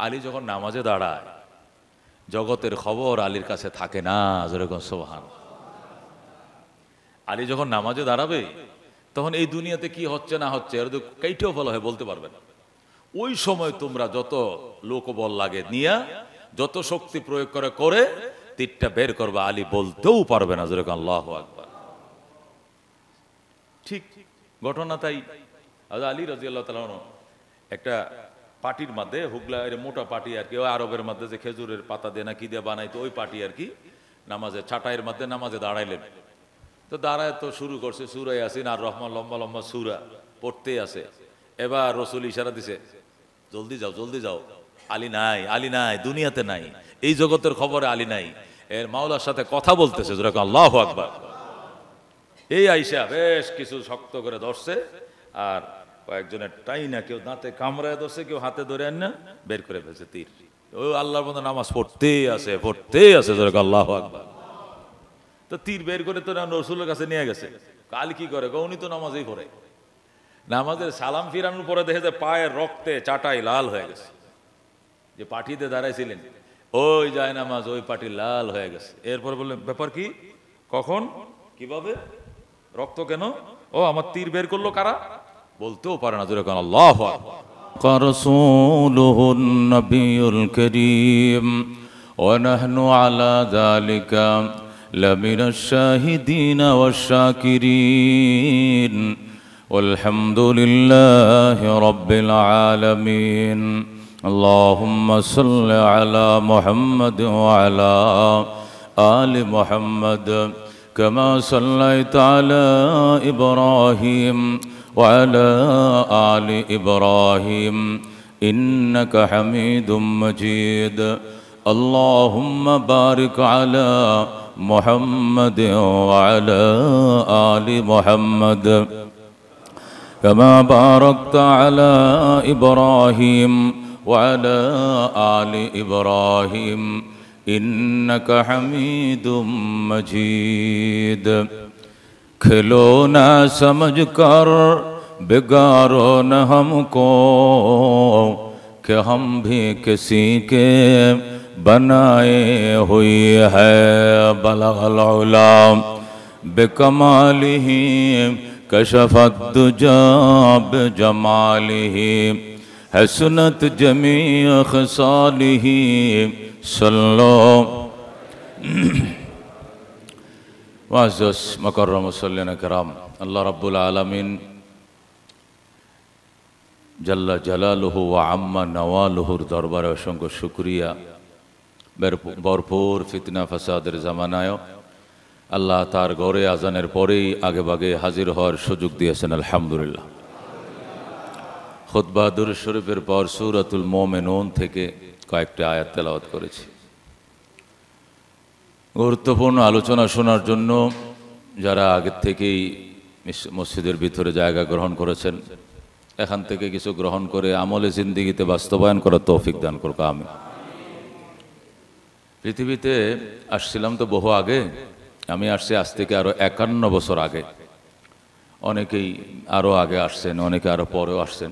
আলী যখন নামাজে দাঁড়ায় জগতের খবর আলীর কাছে থাকে না। যেরকম সুবহান। আলী যখন নামাজে দাঁড়াবে তখন এই দুনিয়াতে কি হচ্ছে না হচ্ছে এর তো কেইটাও ভালো হয় বলতে পারবে না। ওই সময় তোমরা যত লোকবল লাগে নিয়া যত শক্তি প্রয়োগ করে তীরটা বের করবে, আলী বলতেও পারবে না। যেরকম আল্লাহু আকবার। ঠিক ঘটনা তাই। আলী রাদিয়াল্লাহু তাআলা একটা পাটির মধ্যে হুগলা মোটা পাটি আর কি, ওই আরবের মধ্যে যে খেজুরের পাতা দিয়ে না কি দিয়ে বানাইতো ওই পাটি আর কি, নামাজে ছাটাইয়ের মধ্যে নামাজে দাঁড়াইলেন। তো দাঁড়ায় তো শুরু করছে সূরা ইয়াসিন আর রহমান, লম্বা লম্বা সূরা পড়তেই আছে। এবার রাসূল ইশারা দিছে, জলদি যাও জলদি যাও, আলী নাই, আলী নাই, দুনিয়াতে নাই, এই জগতের খবরে আলী নাই। এর মাওলার সাথে কথা বলতেছে। যেরকম আল্লাহু আকবার। এই আইসা বেশ কিছু শক্ত করে ধরছে আর কয়েকজনের টাইনা, কেউ দাঁতে কামড়ায় ধরছে, কেউ হাতে ধরে আন না বের করে ফেলছে তীর। ও আল্লাহর মধ্যে নামাজ পড়তেই আছে পড়তেই আছে। যেরকম আল্লাহু আকবার। তো তীর বের করে তো রাসূলের কাছে নিয়ে গেছে। কাল কি করে, উনি তো নামাজেই পড়ে। নামাজের সালাম ফিরানোর পরে দেখে যে পায়ের রক্তে চাটাই লাল হয়ে গেছে। যে পাটিতে দাঁড়াইছিলেন ওই যায় নামাজ, ওই পাটি লাল হয়ে গেছে। এরপর বললেন ব্যাপার কি, কখন, কিভাবে, রক্ত কেন? ও আমার তীর বের করলো কারা? বলতেও পারে না। যেরকম আল্লাহু আকবার। রাসূলুহুন নবিয়ুল কারীম ওয়া নাহনু আলা যালিকা লামিনাশ শাহিদিনা ওয়াশ শাকিরিন ওয়ালহামদুলিল্লাহি রাব্বিল আলামিন। আল্লাহুম্মা সাল্লি আলা মুহাম্মাদ ওয়া আলা আলি মুহাম্মাদ কামা সাল্লাইতা আলা ইব্রাহিম وعلى آل إبراهيم إنك حميد مجيد. اللهم بارك على محمد وعلى آل محمد كما باركت على إبراهيم وعلى آل إبراهيم إنك حميد مجيد. खिलौना समझ कर बिगाड़ो न हमको कि हम भी किसी के बनाए हुए है. बलगल उला बिकमालिही कशफत दुजा बिजमालिही हसनत जमी खसालिही सल्लो ওয়াজস মুকাররম মুসল্লিন কিরাম। আল্লাহ রাব্বুল আলামিন জাল্লা জালালুহু ওয়া আম্মা নওয়ালুহুর দরবারে অসংখ্য শুকরিয়া। ভরপুর ফিতনা ফাসাদের জামানায় আল্লাহ তার ঘরে আজানের পরেই আগে ভাগে হাজির হওয়ার সুযোগ দিয়েছেন। আলহামদুলিল্লাহ। খুতবা দুরূদ শরীফের পর সূরাতুল মুমিনুন থেকে কয়েকটি আয়াত তেলাওয়াত করেছি। গুরুত্বপূর্ণ আলোচনা শোনার জন্য যারা আগের থেকেই মসজিদের ভিতরে জায়গা গ্রহণ করেছেন, এখান থেকে কিছু গ্রহণ করে আমলে জিন্দিগিতে বাস্তবায়ন করার তৌফিক দান করুক আমিন। পৃথিবীতে আসছিলাম তো বহু আগে, আমি আসছি আজ থেকে আরো 51 বছর আগে। অনেকেই আরো আগে আসছেন, অনেকে আরো পরেও আসছেন।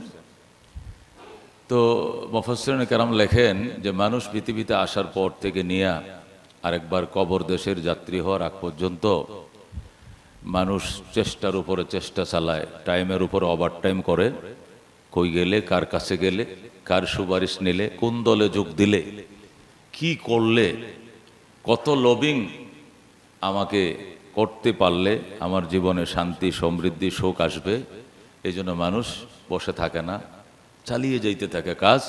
তো মুফাসসিরিন কেরাম লেখেন যে মানুষ পৃথিবীতে আসার পর থেকে নিয়ে আরেকবার কবর দেশের যাত্রী হওয়ার আগ পর্যন্ত মানুষ চেষ্টার উপরে চেষ্টা চালায়, টাইমের উপরে ওভারটাইম করে। কই গেলে, কার কাছে গেলে, কার সুপারিশ নিলে, কোন দলে যোগ দিলে, কি করলে, কত লবিং আমাকে করতে পারলে আমার জীবনে শান্তি, সমৃদ্ধি, সুখ আসবে। এই জন্য মানুষ বসে থাকে না, চালিয়ে যাইতে থাকে কাজ।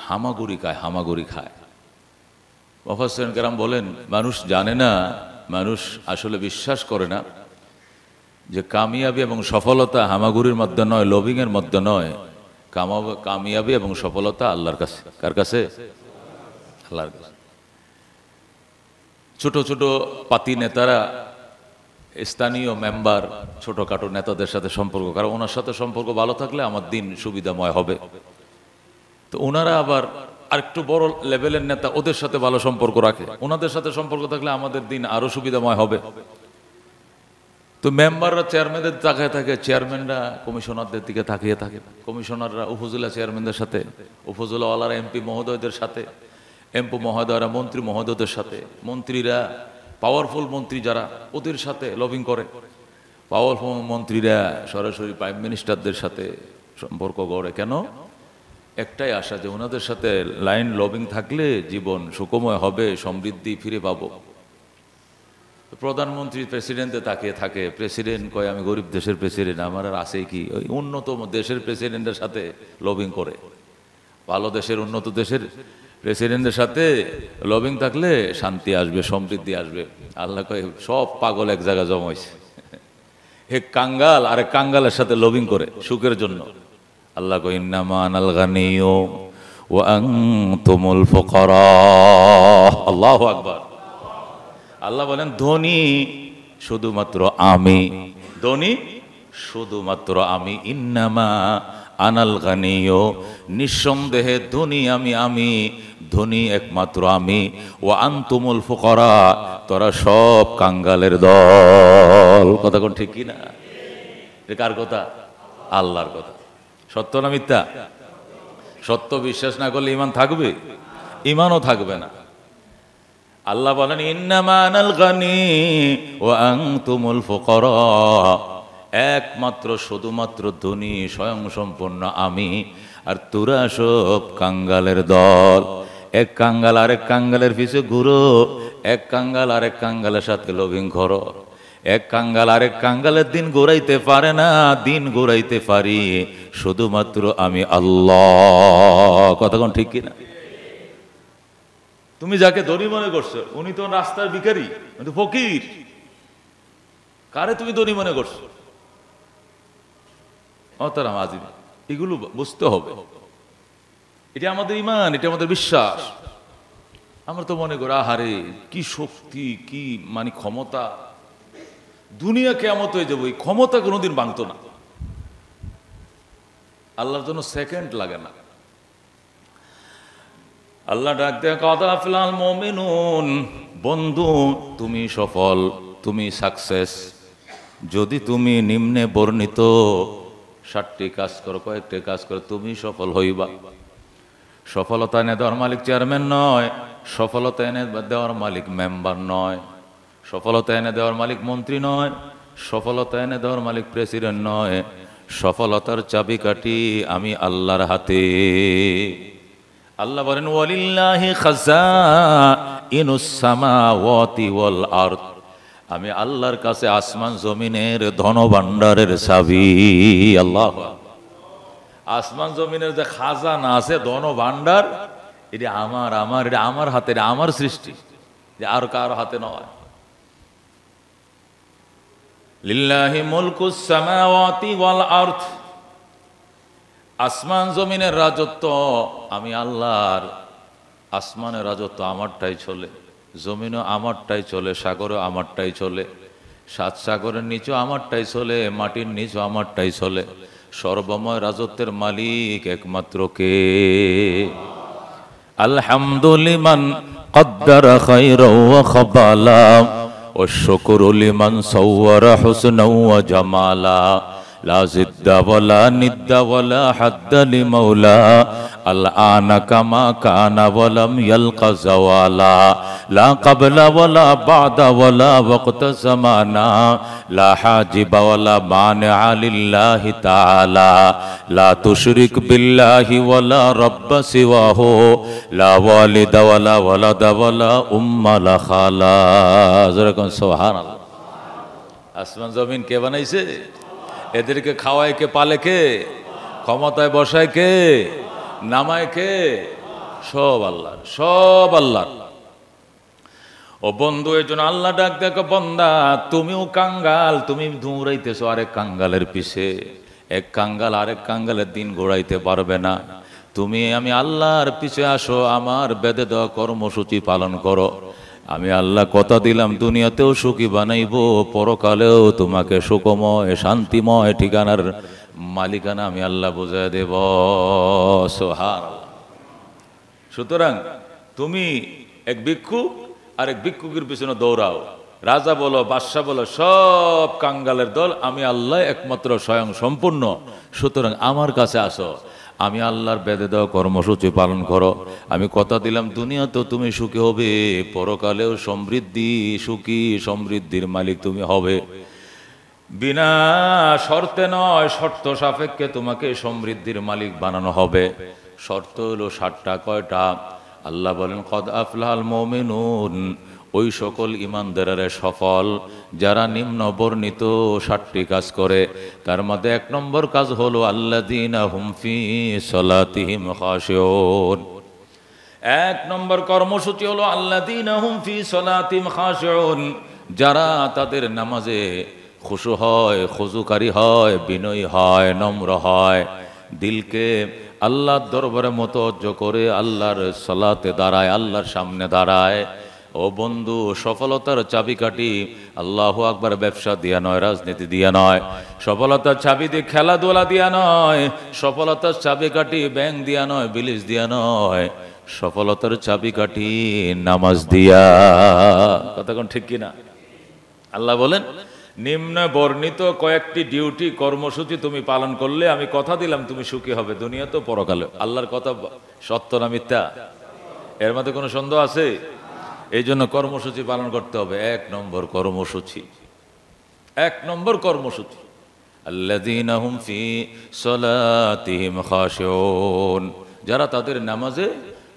হামাগুড়ি খায়, হামাগুড়ি খায়। মুফাসসিরিন কেরাম বলেন মানুষ জানে না, মানুষ আসলে বিশ্বাস করে না যে কামিয়াবি এবং সফলতা হামাগুড়ির মধ্যে নয়, লবিংয়ের মধ্যে নয়। কামিয়াবি এবং সফলতা আল্লাহর কাছে। কার কাছে? আল্লাহর কাছে। ছোট ছোট পাতি নেতারা, স্থানীয় মেম্বার, ছোটখাটো নেতাদের সাথে সম্পর্ক, কারণ ওনার সাথে সম্পর্ক ভালো থাকলে আমার দিন সুবিধাময় হবে। তো ওনারা আবার আরেকটু বড় লেভেলের নেতা, ওদের সাথে ভালো সম্পর্ক রাখে, ওনাদের সাথে সম্পর্ক থাকলে আমাদের দিন আরো সুবিধাময় হবে। তো মেম্বাররা চেয়ারম্যানদের তাকিয়ে থাকে, চেয়ারম্যানরা কমিশনারদের দিকে তাকিয়ে থাকে, কমিশনাররা উপজেলা চেয়ারম্যানদের সাথে, উপজেলাওয়ালারা এমপি মহোদয়দের সাথে, এমপি মহোদয়রা মন্ত্রী মহোদয়দের সাথে, মন্ত্রীরা পাওয়ারফুল মন্ত্রী যারা ওদের সাথে লবিং করে, পাওয়ারফুল মন্ত্রীরা সরাসরি প্রাইম মিনিস্টারদের সাথে সম্পর্ক গড়ে। কেন? একটাই আশা যে ওনাদের সাথে লাইন লবিং থাকলে জীবন সুখময় হবে, সমৃদ্ধি ফিরে পাবো। প্রধানমন্ত্রী প্রেসিডেন্টে তাকিয়ে থাকে, প্রেসিডেন্ট কয় আমি গরিব দেশের প্রেসিডেন্ট, আমার আর আছে কি? ওই উন্নত দেশের প্রেসিডেন্টের সাথে লবিং করে, ভালো দেশের উন্নত দেশের প্রেসিডেন্টের সাথে লবিং থাকলে শান্তি আসবে, সমৃদ্ধি আসবে। আল্লাহ কয় সব পাগল এক জায়গায় জমাইছে, হে কাঙ্গাল আরে কাঙ্গালের সাথে লবিং করে সুখের জন্য। আল্লাহ কয় ইন্নামা আনাল গানিয়্যু ওয়া আনতুমুল ফুকারা। আল্লাহু আকবার। আল্লাহ বলেন ধনী শুধুমাত্র আমি, ধনী শুধুমাত্র আমি। ইন্নামা আনাল গানিয়্যু, নিঃসন্দেহে ধনী আমি ধনী একমাত্র আমি। ওয়া আনতুমুল ফুকারা, তোরা সব কাঙ্গালের দল। কথা কোন ঠিক কি না? এটা কার কথা? আল্লাহর কথা। সত্য না মিথ্যা? সত্য বিশ্বাস না করলে ঈমান থাকবে? ঈমানও থাকবে না। আল্লাহ বলেন ইন্নামা আনাল গানি ওয়া আনতুমুল ফুকারা, একমাত্র শুধুমাত্র ধনী স্বয়ং সম্পূর্ণ আমি, আর তোরা সব কাঙ্গালের দল। এক কাঙ্গাল আরেক কাঙ্গালের পিছে ঘুরো, এক কাঙ্গাল আরেক কাঙ্গালের সাথে লবিং করো। এক কাঙ্গাল আরেক কাঙ্গালের দিন ঘুরাইতে পারে না, দিন ঘুরাইতে পারি শুধুমাত্র আমি আল্লাহ। কথা কোন ঠিক কিনা? তুমি যাকে ধনী মনে করছো উনি তো রাস্তার ভিখারি, ফকির। কারে তুমি ধনী মনে করছো? মহতারাম আজিম, এগুলো বুঝতে হবে। এটা আমাদের ঈমান, এটা আমাদের বিশ্বাস। আমরা তো মনে করি আহারে কি শক্তি, কি মানে ক্ষমতা, দুনিয়া কিয়ামত হয়ে যাবো, এই ক্ষমতা কোনোদিন ভাঙতো না। আল্লাহর জন্য সেকেন্ড লাগে না। আল্লাহ ডাক দেয়া কাদ আফলাল মুমিনুন, বন্ধু তুমি সফল, তুমি সাকসেস যদি তুমি নিম্নে বর্ণিত 7টি কাজ করো, কয়েকটি কাজ করো, তুমি সফল হইবা। সফলতা এনে দেওয়ার মালিক চেয়ারম্যান নয়, সফলতা এনে দেওয়ার মালিক মেম্বার নয়, সফলতা এনে দেওয়ার মালিক মন্ত্রী নয়, সফলতা এনে দেওয়ার মালিক প্রেসিডেন্ট নয়। সফলতার চাবিকাঠি আমি আল্লাহর হাতে। আল্লাহ বলেন ওয়ালিল্লাহি খাযাইনুস সামাওয়াতি ওয়াল আরদ, আমি আল্লাহর কাছে আসমান জমিনের ধনভাণ্ডারের চাবি। আল্লাহ, আসমান জমিনের যে খাজানা আছে, ধনভাণ্ডার, এটা আমার এটা আমার হাতে, এটা আমার সৃষ্টি, যে আর কারো হাতে নয়। লিল্লাহি মুলকুস সামাওয়াতি ওয়াল আরদ, আসমান জমিনের রাজত্ব আমি আল্লাহর। আসমানের রাজত্ব আমারটাই চলে, জমিনও আমারটাই চলে, সাগরও আমারটাই চলে, 7 সাগরের নিচেও আমারটাই চলে, মাটির নিচেও আমারটাই চলে। সর্বময় রাজত্বের মালিক একমাত্র কে? আলহামদুলিমান কদ্দারা খায়রাও ওয়া খাবালা ওয়া শুকরু লিমান সাওয়ারা হুসনাও ওয়া জামালা লা জিদ্দা ওয়ালা নিদ্দা ওয়ালা হাদ্দা লিমাওলা আল আনা কামা কানা ওয়ালাম ইয়ালকা জাওয়ালা লা ক্বাবলা ওয়ালা বা'দা ওয়ালা ওয়াক্তা জামানা লা হাজিবা ওয়ালা মানিআ লিল্লাহি তাআলা লা তুশরিক বিল্লাহি ওয়ালা রাব্বা সিওয়াহু লা ওয়ালিদা ওয়ালা ওয়ালাদা ওয়ালা উম্মা লা খালা। যেরকম সুবহানাল্লাহ। আসমান জমিন কে বানাইছে? এদেরকে খাওয়ায় কে, পালে কে, ক্ষমতায় বসায় কে, নামায় কে? সব আল্লাহর, সব আল্লাহর। ও বন্ধু, এই জন্য আল্লাহ ডাক দেখো, বন্দা তুমিও কাঙ্গাল, তুমি দৌড়াইতেছো আরেক কাঙ্গালের পিছে। এক কাঙ্গাল আরেক কাঙ্গালের দিন ঘোরাইতে পারবে না। তুমি আমি আল্লাহর পিছে আসো, আমার বেঁধে দেওয়া কর্মসূচি পালন করো। আমি আল্লাহ কথা দিলাম দুনিয়াতেও সুখী বানাইবো, পরকালেও তোমাকে সুখময় শান্তিময় ঠিকানার মালিকানা আমি আল্লাহ বুঝাই দেব। সুবহানাল্লাহ। সুতরাং তুমি এক ভিক্ষুক আর এক ভিক্ষুকের পিছনে দৌড়াও, রাজা বলো, বাদশা বলো, সব কাঙ্গালের দল। আমি আল্লাহ একমাত্র স্বয়ং সম্পূর্ণ। সুতরাং আমার কাছে আসো, আমি আল্লাহর বেঁধে দেওয়া কর্মসূচি পালন করো। আমি কথা দিলাম দুনিয়াতেও তুমি সুখী হবে, পরকালেও সমৃদ্ধি, সুখী সমৃদ্ধির মালিক তুমি হবে। বিনা শর্তে নয়, শর্ত সাপেক্ষে তোমাকে সমৃদ্ধির মালিক বানানো হবে। শর্ত হলো 7টা। কয়টা? আল্লাহ বলেন কদ আফলাহাল মুমিনুন, ওই সকল ইমানদারেরা সফল যারা নিম্ন বর্ণিত 7টি কাজ করে। তার মধ্যে 1 নম্বর কাজ হলো আল্লাযীনা হুম ফি সলাতিহিম খাশিউন। 1 নম্বর কর্মসূচি হলো আল্লাযীনা হুম ফি সলাতিহিম খাশিউন, যারা তাদের নামাজে খুশু হয়, খুজুকারী হয়, বিনয়ী হয়, নম্র হয়, দিলকে আল্লাহর দরবারে মতওয়াজ্জ করে আল্লাহর সালাতে দাঁড়ায়, আল্লাহর সামনে দাঁড়ায়। ও বন্ধু, সফলতার চাবিকাঠি আল্লাহু আকবার ব্যবসা দিয়া নয়, রাজনীতি দিয়া নয়। সফলতার চাবি দিয়ে খেলাধুলা দিয়া নয়। সফলতার চাবিকাঠি ব্যাংক দিয়া নয়, বিলিশ দিয়া নয়। সফলতার চাবিকাঠি নামাজ দিয়া। কথা কোন ঠিক কিনা? আল্লাহ বলেন নিম্ন বর্ণিত কয়েকটি ডিউটি কর্মসূচি তুমি পালন করলে আমি কথা দিলাম তুমি সুখী হবে, দুনিয়াতে পরকালে। আল্লাহর কথা সত্য না মিথ্যা? এর মধ্যে কোনো সন্দেহ আছে? এই জন্য কর্মসূচি পালন করতে হবে। 1 নম্বর কর্মসূচি, 1 নম্বর কর্মসূচি আল্লাযীনা হুম ফি সলাতিহিম খাশিউন, যারা তাদের নামাজে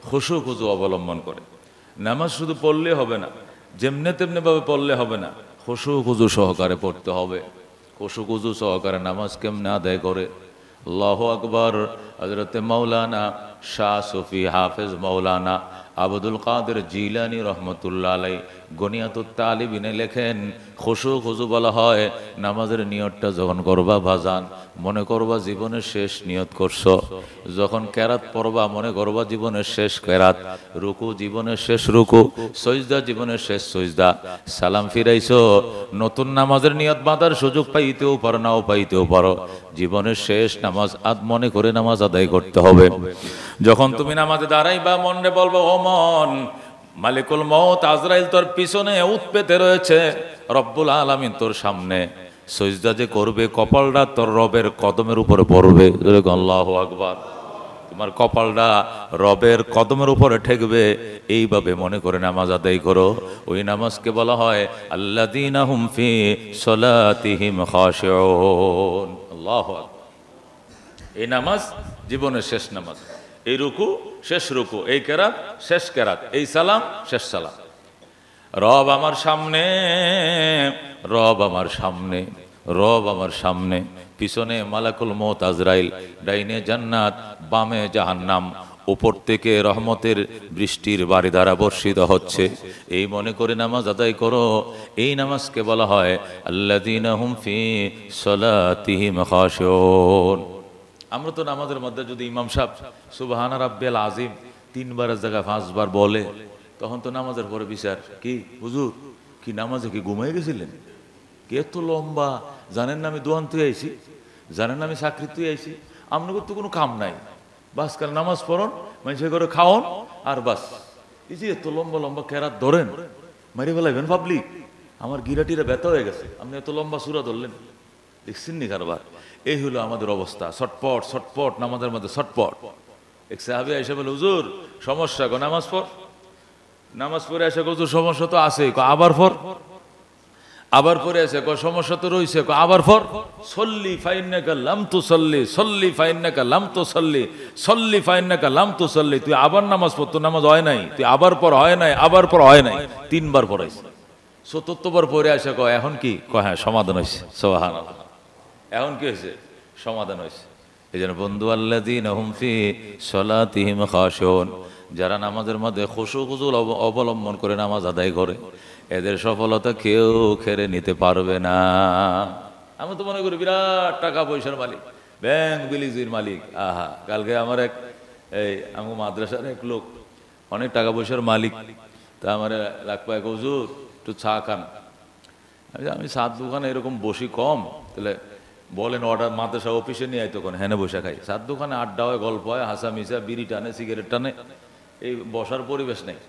খুশু খুজু অবলম্বন করে। নামাজ শুধু পড়লে হবে না, যেমনে তেমনি ভাবে পড়লে হবে না, খুশু খুজু সহকারে পড়তে হবে। খুশু খুজু সহকারে নামাজ কেমনে আদায় করে? আল্লাহু আকবার। হযরতে মাওলানা শাহ সুফি হাফেজ মাওলানা আব্দুল কাদের জিলানী রহমতুল্লাহ আলাই গনিয়াতুত তালিবিনে লেখেন, খুশু খুজু বলা হয় নামাজের নিয়তটা যখন করবা ভাজান, মনে করবা জীবনের শেষ নিয়ত করছো। যখন কেরাত পড়বা মনে করবা জীবনের শেষ কেরাত, রুকু জীবনের শেষ রুকু, সজদা জীবনের শেষ সজদা। সালাম ফিরাইছো, নতুন নামাজের নিয়ত বাঁধার সুযোগ পাইতেও পারো, নাও পাইতেও পারো। জীবনের শেষ নামাজ মনে করে নামাজ আদায় করতে হবে। যখন তুমি নামাজে দাঁড়াইবা মনে বলবো, ও মন, মালিকুল মউত আজরাইল তোর পিছনে উত পেতে রয়েছে, রব্বুল আলামিন তোর সামনে। সজদা যে করবে কপালটা তোর রবের কদমের উপরে পড়বে। আল্লাহু আকবার। তোমার কপালটা রবের কদমের উপরে ঠেকবে, এইভাবে মনে করে নামাজ আদায় করো। ওই নামাজকে বলা হয় আল্লাযীনা হুম ফি সলাতিহিম খাশিউন। আল্লাহু আকবার। এই নামাজ জীবনের শেষ নামাজ, এই রুকু শেষ রুকু, এই কেরাত শেষ কেরাত, এই সালাম শেষ সালাম। রব আমার সামনে, রব আমার সামনে, রব আমার সামনে। পিছনে মালাকুল মউত আজরাইল, ডাইনে জান্নাত, বামে জাহান্নাম। উপর থেকে রহমতের বৃষ্টির বারিধারা বর্ষিত হচ্ছে। এই মনে করে নামাজ আদায় করো। এই নামাজকে বলা হয় আল্লাযীনা হুম ফি সলাতিহিম খাশিউন। আমরা তো নামাজের মধ্যে যদি ইমাম সাহেব সুবহানা রাব্বিয়াল আযীম 3 বারের জায়গায় 5 বার বলে, তখন তো নামাজের পরে বিচার কি, হুজুর কি নামাজে কি ঘুমিয়ে গেছিলেন? কে তো লম্বা, জানেন না আমি দোয়ান তুই আইছি, জানেন না আমি চাকরি তুই আইছি, আপনাদের তো কোনো কাম নাই, বাস কাল নামাজ পড়ন, মানুষের করে খাওন আর বাস। এই যে এত লম্বা লম্বা কেরাত ধরেন, মারি ফেলাইবেন পাবলিক। আমার গিরাটিরা ব্যথা হয়ে গেছে, আপনি এত লম্বা সূরা ধরলেন, দেখছেন নি কারবার? এই হলো আমাদের অবস্থা, ছটপট ছটপট নামাজের মধ্যে ছটপট। এক সাহাবী এসে বলে, হুজুর সমস্যা গো, নামাজ পড়। নামাজ পড়ে এসে হুজুর সমস্যা তো আছে, আবার পড়। আবার পরে আছে, সমস্যা তো রয়েছে, আবার পর। সল্লি ফাইন্নাকা লাম তুসাল্লি, সল্লি ফাইন্নাকা লাম তুসাল্লি, সল্লি ফাইন্নাকা লাম তুসাল্লি। তুই আবার নামাজ পড়, তোর নামাজ হয় নাই, তুই আবার পর হয় নাই, আবার পর হয় নাই, 3 বার পড়াইছে। 74 বার পরে আসে, এখন কি? হ্যাঁ সমাধান হয়েছে, সুবহানাল্লাহ। এখন কি হয়েছে? সমাধান হয়েছে। এই জন্য বন্ধু, আল্লাযীনা হুম ফি সলাতিহিম খাশিউন, যারা নামাজের মধ্যে খুশু খুজু অবলম্বন করে নামাজ আদায় করে, এদের সফলতা কেউ খেড়ে নিতে পারবে না। আমি তো মনে করি বিরাট টাকা পয়সার মালিক, ব্যাংক বিলিজির মালিক। আহা, কালকে আমার আমার মাদ্রাসার এক লোক অনেক টাকা পয়সার মালিক, তা আমার লাগবে, হুজুর একটু চা খান। আমি সাত দোকানে এরকম বসি কম, তাহলে বলেন অর্ডার মাদ্রাসা অফিসে নিয়ে আইতো, হেনে বসে খাই। সাত দোকানে আড্ডা হয়, গল্প হয়, হাসা মিশা, বিড়ি টানে, সিগারেট টানে, এই বসার পরিবেশ নেই।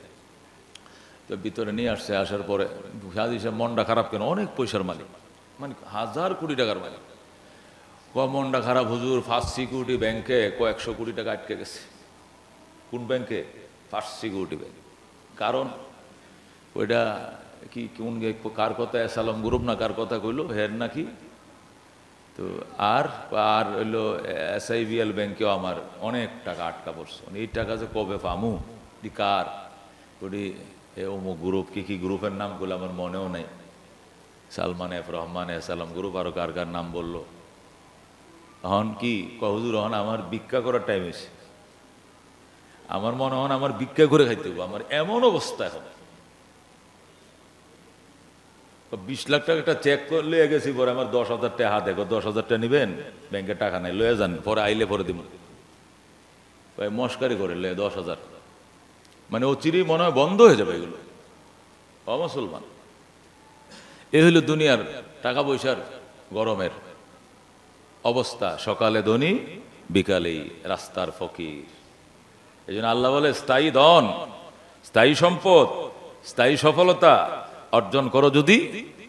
তো ভিতরে নিয়ে আসছে, আসার পরে হাজি সাহেব মনটা খারাপ কেন, অনেক পয়সার মালিক, মানে 1000 কোটি টাকার মালিক। মনটা খারাপ হুজুর, ফার্স্ট সিকিউরিটি ব্যাংকে কয়েকশো কোটি টাকা আটকে গেছে। কোন ব্যাংকে? First security bank. কারণ ওইটা কি কোন কার কথা, এসালাম গ্রুপ না কার কথা কইলো হের নাকি। তো আর হইলো SIBL ব্যাংকেও আমার অনেক টাকা আটকা পড়ছে, এই টাকা যে কবে পামু, কার ওটি অমুক গ্রুপ, কি গ্রুপের নামগুলো আমার মনেও নেই, সালমান এফ রহমান, এসালাম গ্রুপ, আরো কার কার নাম বললো। এখন কি হুজুর, এখন আমার ভিক্ষা করার টাইম এসে, আমার মনে হন আমার ভিক্ষা করে খাইতে হবে, আমার এমন অবস্থা। এখন 20 লাখ টাকা একটা চেক লয়ে গেছি, পরে আমার 10,000 টাকা হাতে, 10,000 টাকা নিবেন, ব্যাংকে টাকা নাই, লয়ে যান, পরে আইলে পরে দিব। মস্কারি করে লয়ে 10,000, মানে ও চিরি মনে হয় বন্ধ হয়ে যাবে এগুলো। মুসলমান, এ হইল দুনিয়ার টাকা পয়সার গরমের অবস্থা। সকালে ধনী, বিকালেই রাস্তার ফকির। এই জন্য আল্লাহ বলে, স্থায়ী ধন, স্থায়ী সম্পদ, স্থায়ী সফলতা অর্জন করো যদি,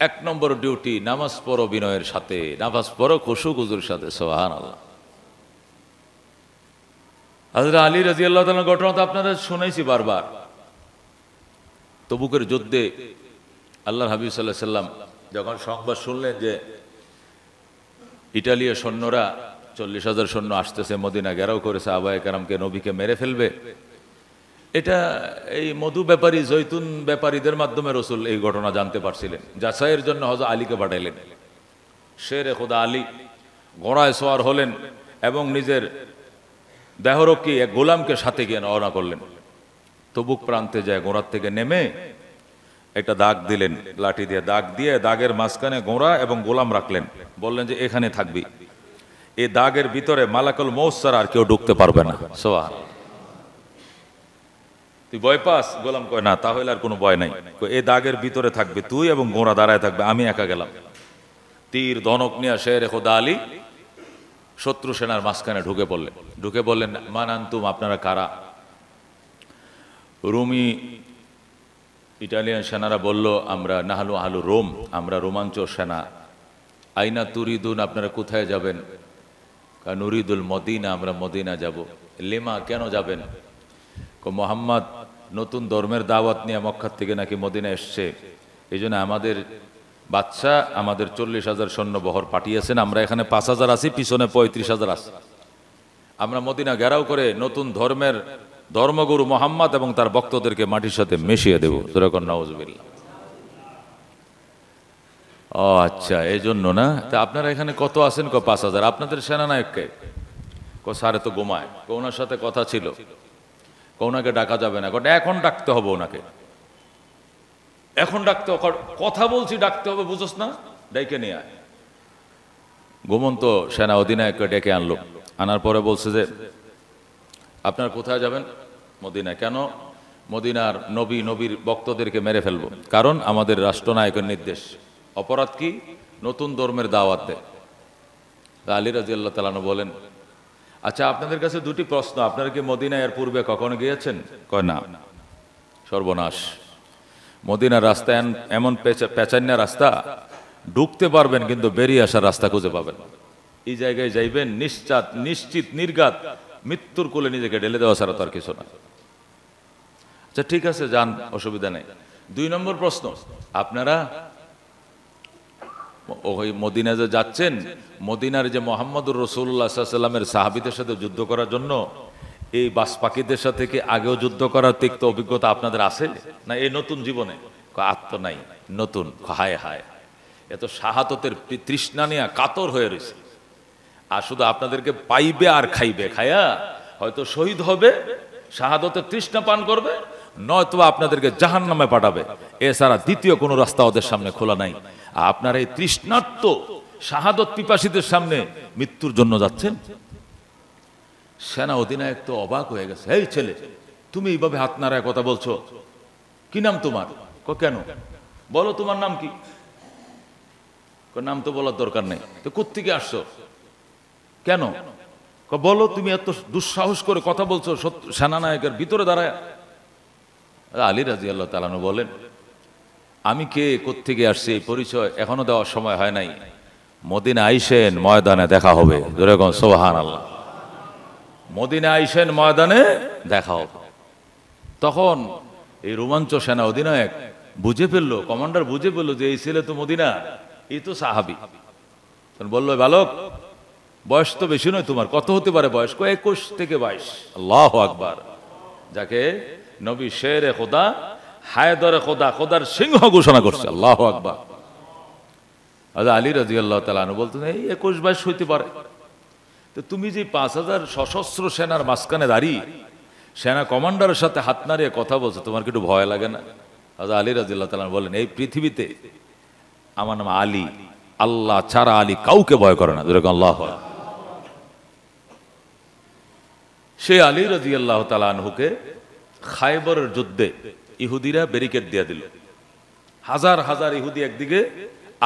1 নম্বর ডিউটি নামাজ পড়ো বিনয়ের সাথে, নামাজ পড়ো খুশু খুজুর সাথে। সুবহানাল্লাহ। হযরত আলী রাদিয়াল্লাহু তাআলার ঘটনা তো আপনাদের শুনাইছি বারবার। তবুকের যুদ্ধে আল্লাহর হাবিব সাল্লাল্লাহু আলাইহি সাল্লাম যখন সংবাদ শুনলেন যে ইটালীয় সৈন্যরা 40,000 সৈন্য আসতেছে, মদিনা ঘেরাও করে সাহাবায়ে কেরামকে, নবীকে মেরে ফেলবে, এটা এই মধু ব্যাপারী, জৈতুন ব্যাপারীদের মাধ্যমে রাসূল এই ঘটনা জানতে পারছিলেন। যাচাইয়ের জন্য হযরত আলীকে পাঠাইলেন। শেরে খোদা আলী ঘোড়ায় সওয়ার হলেন এবং নিজের দেহরক্ষী এক গোলামকে সাথে গিয়ে রওনা করলেন। তবুক প্রান্তে যায় ঘোড়ার থেকে নেমে একটা দাগ দিলেন, লাঠি দিয়ে দাগ দিয়ে, দাগের মাঝখানে ঘোড়া এবং গোলাম রাখলেন, বললেন যে এখানে থাকবি। এই দাগের ভিতরে মালাকুল মউত ছাড়া আর কেউ ঢুকতে পারবে না। সুবহানাল্লাহ। তুই ভয় পাস? গোলাম কয় না, তাহলে আর কোনো ভয় নাই। এই দাগের ভিতরে থাকবে তুই এবং ঘোড়া দাঁড়ায় থাকবে, আমি একা গেলাম। তীর ধনক নিয়ে শেরে খোদা আলী শত্রু সেনার মাঝখানে ঢুকে বললেন, মান আনতুম, আপনারা কারা? রুমি ইটালিয়ান সেনারা বলল, আমরা নাহলু আহলু রোম, আমরা রোমাঞ্চ সেনা। আইনা তুরিদুন, আপনারা কোথায় যাবেন? নুরিদুল মদিনা, আমরা মদিনা যাব। লিমা, কেন যাবেন? মোহাম্মদ নতুন ধর্মের দাওয়াত নিয়ে মক্কা থেকে নাকি মদিনা এসছে, এই জন্য আমাদের বাদশা আমাদের 40,000 সৈন্য বহর পাঠিয়েছেন, আমরা এখানে 5,000 আছি, পিছনে 35,000 আছে। আমরা মদিনা ঘেরাও করে নতুন ধর্মের ধর্মগুরু মোহাম্মদ এবং তার ভক্তদেরকে মাটির সাথে মিশিয়ে দেব। যেরকম নাউজুবিল্লাহ। ও আচ্ছা, এই জন্য না? তা আপনারা এখানে কত আছেন? 5,000। আপনাদের সেনানায়ককে? সারে তো ঘুমায়। ওনার সাথে কথা ছিল, ওনাকে ডাকা যাবে না। এখন ডাকতে হবে ওনাকে, এখন ডাকতে হবে। কথা বলছি, ডাকতে হবে, বুঝোস না? ডাইকে নিয়ে আয়। ঘুমন্ত সেনা অধিনায়ককে ডেকে আনলো। আনার পরে বলছে যে আপনার কোথায় যাবেন? মদিনায়। কেন? মদিনার নবীর ভক্তদেরকে মেরে ফেলবো, কারণ আমাদের রাষ্ট্রনায়কের নির্দেশ। অপরাধ কি? নতুন ধর্মের দাওয়াত দেয়। আলী রাদিয়াল্লাহু তাআলা আনহু বলেন, আচ্ছা আপনাদের কাছে 2টি প্রশ্ন, আপনারা কি মদিনায় এর পূর্বে কখনো গিয়েছেন? কয় না। সর্বনাশ, মদিনার রাস্তা এমন পেঁচান্না রাস্তা, ঢুকতে পারবেন কিন্তু বেরিয়ে আসার রাস্তা খুঁজে পাবেন। এই জায়গায় যাইবেন নিশ্চিত নির্ঘাত মৃত্যুর কোলে নিজেকে ঢেলে দেওয়া ছাড়া তার কিছু না। আচ্ছা ঠিক আছে, যান, অসুবিধা নেই। 2 নম্বর প্রশ্ন, আপনারা ওই মদিনা যে যাচ্ছেন, মদিনার যে মুহাম্মদুর রাসূলুল্লাহ সাল্লাল্লাহু আলাইহি ওয়াসাল্লামের সাহাবীদের সাথে যুদ্ধ করার জন্য এই বাস পাখিদের সাথে কি আগেও যুদ্ধ করার তিক্ত অভিজ্ঞতা আপনাদের আছে না এই নতুন জীবনে? আত্ম নাই, নতুন। হায় হায়, এত শাহাদতের তৃষ্ণা নিয়ে কাতর হয়ে রয়েছে। আর শুধু আপনাদেরকে পাইবে আর খাইবে, খায়া হয়তো শহীদ হবে, শাহাদতের তৃষ্ণা পান করবে, নয়তো আপনাদেরকে জাহান্নামে পাঠাবে। এছাড়া দ্বিতীয় কোনো রাস্তা ওদের সামনে খোলা নাই। আপনারা এই তৃষ্ণার্ত শাহাদত পিপাসীদের সামনে মৃত্যুর জন্য যাচ্ছেন। সেনা অধিনায়ক তো অবাক হয়ে গেছে। এই ছেলে, তুমি এইভাবে হাত নাড়ায় কথা বলছো, কি নাম তোমার? কেন? বলো তোমার নাম কি? নাম তো বলার দরকার নেই। তো কোত্থেকে আসছো? কেন? বলো, তুমি এত দুঃসাহস করে কথা বলছো সেনানায়কের ভিতরে দাঁড়ায়। আলী রাদিয়াল্লাহু তাআলা আনহু বলেন, আমি কে কোত্থেকে আসছি এই পরিচয় এখনো দেওয়ার সময় হয় নাই, মদিনা আইসেন ময়দানে দেখা হবে। জোরে কোন সুবহানাল্লাহ। মদিনা আইসেন ময়দানে দেখা হবে। তখন এই রোমাঞ্চ সেনা অধিনায়ক বুঝে ফেললো, কমান্ডার বুঝে ফেললো যে এই ছেলে তো মদিনা, এই তো সাহাবী। বললো, বালক বয়স তো বেশি নয় তোমার, কত হতে পারে বয়স? 21 থেকে 22। আল্লাহু আকবার। যাকে নবী শেরে খোদা, হায়দরে খোদা, খোদার সিংহ ঘোষণা করছে। আল্লাহু আকবার। আলী রাদিয়াল্লাহু তাআলা আনহু বলতেন, এই 21-22 হইতে পারে। তো তুমি যে 5000 সশস্ত্র সেনার মাঝখানে দাঁড়িয়ে সেনা কমান্ডারের সাথে হাত নাড়িয়ে কথা বলছো, তোমার কি একটু ভয় লাগে না? আলী রাদিয়াল্লাহু তাআলা বলেন, এই পৃথিবীতে আমার নাম আলী, আল্লাহ ছাড়া আলী কাউকে ভয় করে না। যেরকম আল্লাহু আকবার। সে আলী রাদিয়াল্লাহু তাআলা আনহুকে খায়বরের যুদ্ধে ইহুদিরা ব্যারিকেড দিয়ে দিল। হাজার হাজার ইহুদি একদিকে,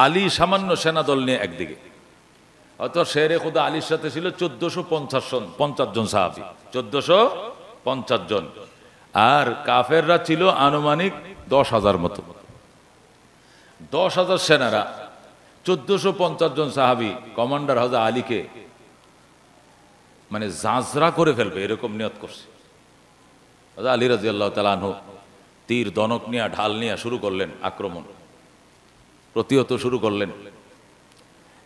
আলী সামান্য সেনা দল নিয়ে একদিকে। অত শেরে খুদা আলীর সাথে ছিল 1450 জন সাহাবী, 1450 জন। আর কাফেররা ছিল আনুমানিক 10,000 মতো। 10,000 সেনারা 1450 জন সাহাবী কমান্ডার হযরত আলীকে মানে জাজরা করে ফেলবে এরকম নিয়ত করছে। আলী রাদিয়াল্লাহু তাআলা আনহু তীর দনক নিয়ে ঢাল নিয়ে শুরু করলেন আক্রমণ, প্রতিহত শুরু করলেন।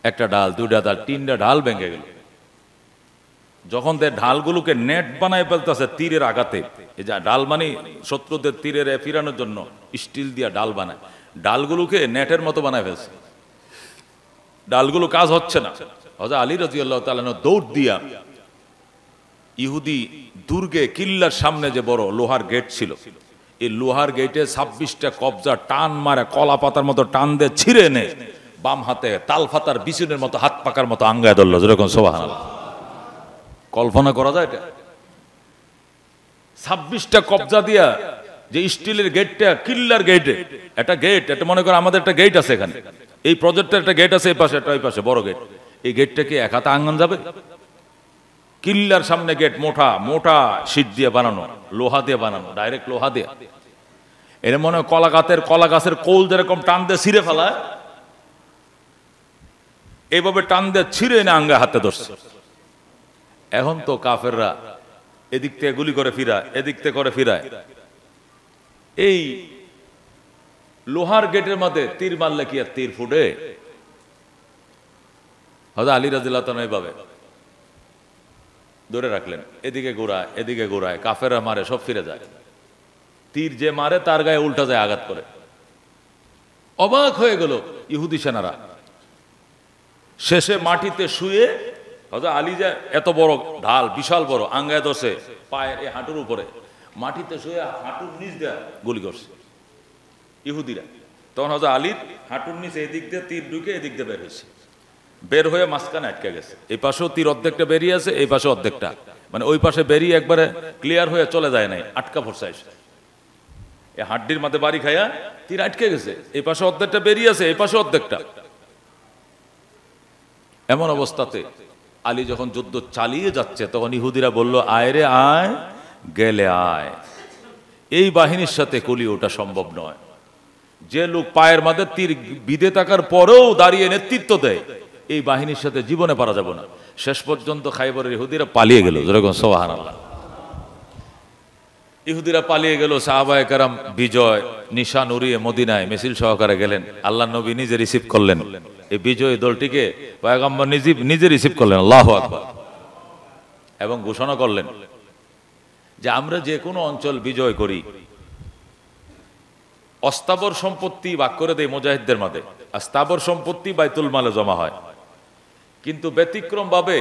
একটা ডাল, দুইটা ডাল, তিনটা ডাল ভেঙে গেল। যখন তার ঢালগুলোকে নেট বানায় ফেলতেছে তীরের আঘাতে, এই যে ডাল মানে শত্রুদের তীরের ফিরানোর জন্য স্টিল দিয়া ডাল বানায়, ডালগুলোকে নেটের মতো বানায় ফেলছে। ডালগুলো কাজ হচ্ছে না। হযরত আলী রাদিয়াল্লাহু তাআলা দৌড় দিয়া ইহুদি দুর্গে কিল্লার সামনে যে বড় লোহার গেট ছিল, এই লোহার গেটে 26টা কবজা টান মারে, কলা পাতার মতো টান দিয়ে ছিঁড়ে এনে বাম হাতে তালফাতার বিছুনের মতো হাত পাকার মতো আঙ্গায় ধরলো। যেরকম সুবহানাল্লাহ। কল্পনা করা যায় এটা? 26টা কবজা দিয়া যে স্টিলের গেটটা, কিল্লার গেটে, একটা গেট, এটা মনে করো আমাদের একটা গেট আছে এখানে, এই প্রজেক্টের একটা গেট আছে এই পাশে, একটা ওই পাশে, বড় গেট। এই গেটটা কি এক হাতে আঙ্গান যাবে? কিল্লার সামনে গেট, মোটা মোটা শীট দিয়ে বানানো, লোহা দিয়ে বানানো, ডাইরেক্ট লোহা দিয়ে। এর মনে হয় কলা গাছের কোল যেরকম টান দিয়ে ছিঁড়ে ফেলায়, এইভাবে টান দিয়ে ছিঁড়ে এনে আঙ্গা হাতে ধরছে। এখন তো কাফেররা এদিক থেকে গুলি করে ফিরায়, এদিক থেকে করে ফিরায়। এই লোহার গেটের মধ্যে তীর মারলে কি আর তীর ফুটে? হযরত আলী রাদিয়াল্লাহু তাআলা এইভাবে ধরে রাখলেন, এদিকে ঘোরায়, এদিকে ঘোরায়, কাফেররা মারে, সব ফিরে যায়। তীর যে মারে তার গায়ে উল্টা যায়, আঘাত করে। অবাক হয়ে গেল ইহুদি সেনারা। শেষে মাটিতে শুয়ে হযরত আলী যে এত বড় ঢাল, বিশাল বড়, আঙ্গায় ধরছে পায়ের এই হাঁটুর উপরে, মাটিতে শুয়ে হাঁটুর নিচ দিয়ে গুলি করছে ইহুদিরা। তখন হযরত আলীর হাঁটুর নিচে এদিক দিয়ে তীর ঢুকে এদিক দিয়ে বের হয়েছে, বের হয়ে মাঝখানে আটকে গেছে। এই পাশেও তীর অর্ধেকটা বেরিয়ে আছে, এই পাশে অর্ধেকটা, মানে ওই পাশে বেরিয়ে একবারে ক্লিয়ার হয়ে চলে যায় নাই, আটকা পড়ছে। এই হাড্ডির মাঝে বাড়ি খাইয়া তীর আটকে গেছে, এই পাশে অর্ধেকটা বেরিয়ে আছে, এই পাশে অর্ধেকটা। এমন অবস্থাতে আলী যখন যুদ্ধ চালিয়ে যাচ্ছে, তখন ইহুদিরা বলল, আয় রে আয়, গেলে আয়। এই বাহিনীর সাথে কলিয়ে ওঠা সম্ভব নয়। যে লোক পায়ের মাঝে তীর বিধে থাকার পরেও দাঁড়িয়ে নেতৃত্ব দেয়, এই বাহিনীর সাথে জীবনে পারা যাবে না। শেষ পর্যন্ত খাইবরের ইহুদিরা পালিয়ে গেল। যেরকম সুবহানাল্লাহ। ইহুদিরা পালিয়ে গেল, সাহাবায়ে কেরাম বিজয় নিশান উড়িয়ে মদিনায় মিছিল সহকারে গেলেন। আল্লাহর নবী নিজে রিসিভ করলেন এই বিজয়ী দলটিকে, পয়গম্বর নিজে রিসিভ করলেন। আল্লাহু আকবার। এবং ঘোষণা করলেন যে আমরা যে কোনো অঞ্চল বিজয় করি, অস্থাবর সম্পত্তি ভাগ করে দেয় মুজাহিদদের মাঝে, আর স্থাবর সম্পত্তি বাইতুল মালে জমা হয়। কিন্তু ব্যতিক্রম ভাবে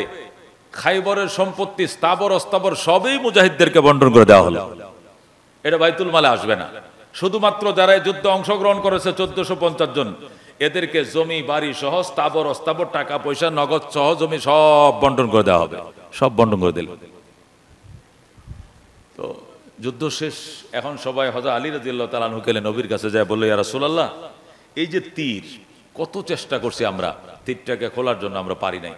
খাইবরের সম্পত্তি স্থাবর অস্থাবর সবই মুজাহিদদেরকে বন্টন করে দেওয়া হলো। এটা বাইতুল মালে আসবে না। শুধুমাত্র যারা এই যুদ্ধে অংশগ্রহণ করেছে 1450 জন, এদেরকে জমি বাড়ি সহ স্থাবর অস্থাবর টাকা পয়সা নগদ সহ জমি সব বন্টন করে দেওয়া হবে। সব বন্টন করে দিল। তো যুদ্ধ শেষ। এখন সবাই হযরত আলী রাদিয়াল্লাহু তাআলা আনহু গেলেন নবীর কাছে, যায় বলল, ইয়া রাসূলুল্লাহ, এই যে তীর, কত চেষ্টা করছি আমরা তীরটাকে খোলার জন্য, আমরা পারি নাই।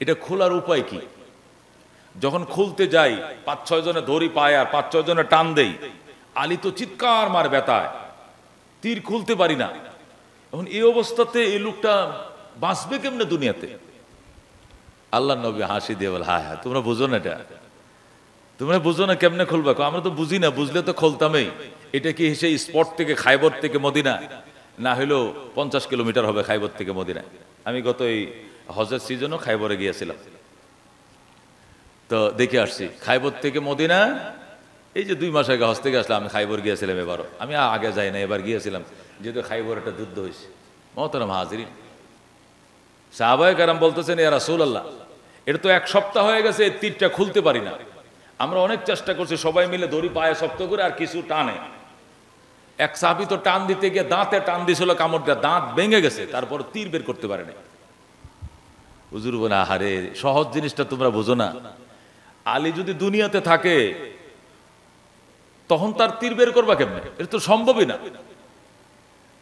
এটা খোলার উপায় কি? যখন খুলতে যাই 5-6 জনে ধরি পায় আর 5-6 জনে টান দেই, আলী তো চিৎকার মার ব্যথায়, তীর খুলতে পারি না। এখন এই অবস্থাতে এই লোকটা বাঁচবে কেমনে দুনিয়াতে? আল্লাহ নবী হাসি দিয়ে বলে, হ্যাঁ হ্যাঁ, তোমরা বুঝো না, এটা তোমরা বুঝো না কেমনে খুলবে? আমরা তো বুঝি না, বুঝলে তো খুলতামই। এটা কি সেই স্পট থেকে খাইবর থেকে মদিনা, না হলেও 50 কিলোমিটার হবে খাইবর থেকে মদিনা। আমি গত এই হজের সিজনও খাইবরে গিয়েছিলাম, তো দেখে আসছি খাইবর থেকে মদিনা। এই যে 2 মাস আগে হজ থেকে আসলাম, আমি খাইবর গিয়েছিলাম এবারও। আমি আগে যাই না, এবার গিয়েছিলাম, যেহেতু খাইবর একটা যুদ্ধ হয়েছে। মোহতারাম হাজিরিন, সাহাবায়ে কেরাম বলতেছেন, ইয়া রাসূলুল্লাহ, এটা তো 1 সপ্তাহ হয়ে গেছে, এই তীরটা খুলতে পারি না। আমরা অনেক চেষ্টা করছি, সবাই মিলে দড়ি পায়ে শক্ত করে, আর কিছু টানে। এক সাহাবী তো টান দিতে গিয়ে দাঁতে টান দিয়েছিল, কামড় দিয়ে দাঁত ভেঙে গেছে, তারপর তীর বের করতে পারেনি। হুজুর বলে, আহারে, সহজ জিনিসটা তোমরা বুঝো না। আলী যদি দুনিয়াতে থাকে তখন তার তীর বের করবা কেমনে? এটা তো সম্ভবই না।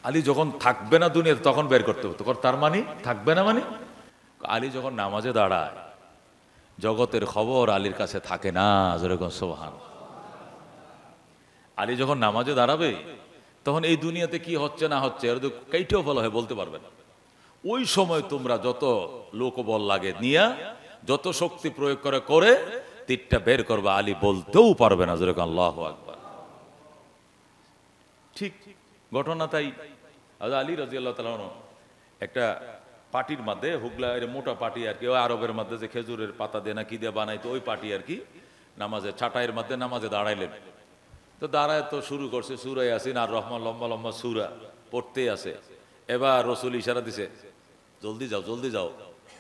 আলী যখন থাকবে না দুনিয়াতে তখন বের করতে হতো। তার মানে থাকবে না মানে, আলী যখন নামাজে দাঁড়ায় জগতের খবর আলীর কাছে থাকে না। যেরকম সুবহান। আলী যখন নামাজে দাঁড়াবে তখন এই দুনিয়াতে কি হচ্ছে না হচ্ছে এর তো কেইটাও বলা হয় বলতে পারবে না। ওই সময় তোমরা যত লোকবল লাগে নিয়ে, যত শক্তি প্রয়োগ করে তীরটা বের করবা, আলী বলতেও পারবে না। যেরকম আল্লাহু আকবার। ঠিক ঘটনা তাই। আলী রাদিয়াল্লাহু তাআলা একটা পাটির মধ্যে, হুগলা এর মোটা পাটি আর কি, ওই আরবের মধ্যে যে খেজুরের পাতা দিয়ে না কি দিয়ে বানাইতো, ওই পাটি আর কি, নামাজে ছাটাইয়ের মধ্যে নামাজে দাঁড়াইলেন। তো দাঁড়ায় তো শুরু করছে সূরা ইয়াসিন আর রহমান, লম্বা লম্বা সূরা পড়তেই আছে। এবার রাসূল ইশারা দিছে, জলদি যাও, জলদি যাও,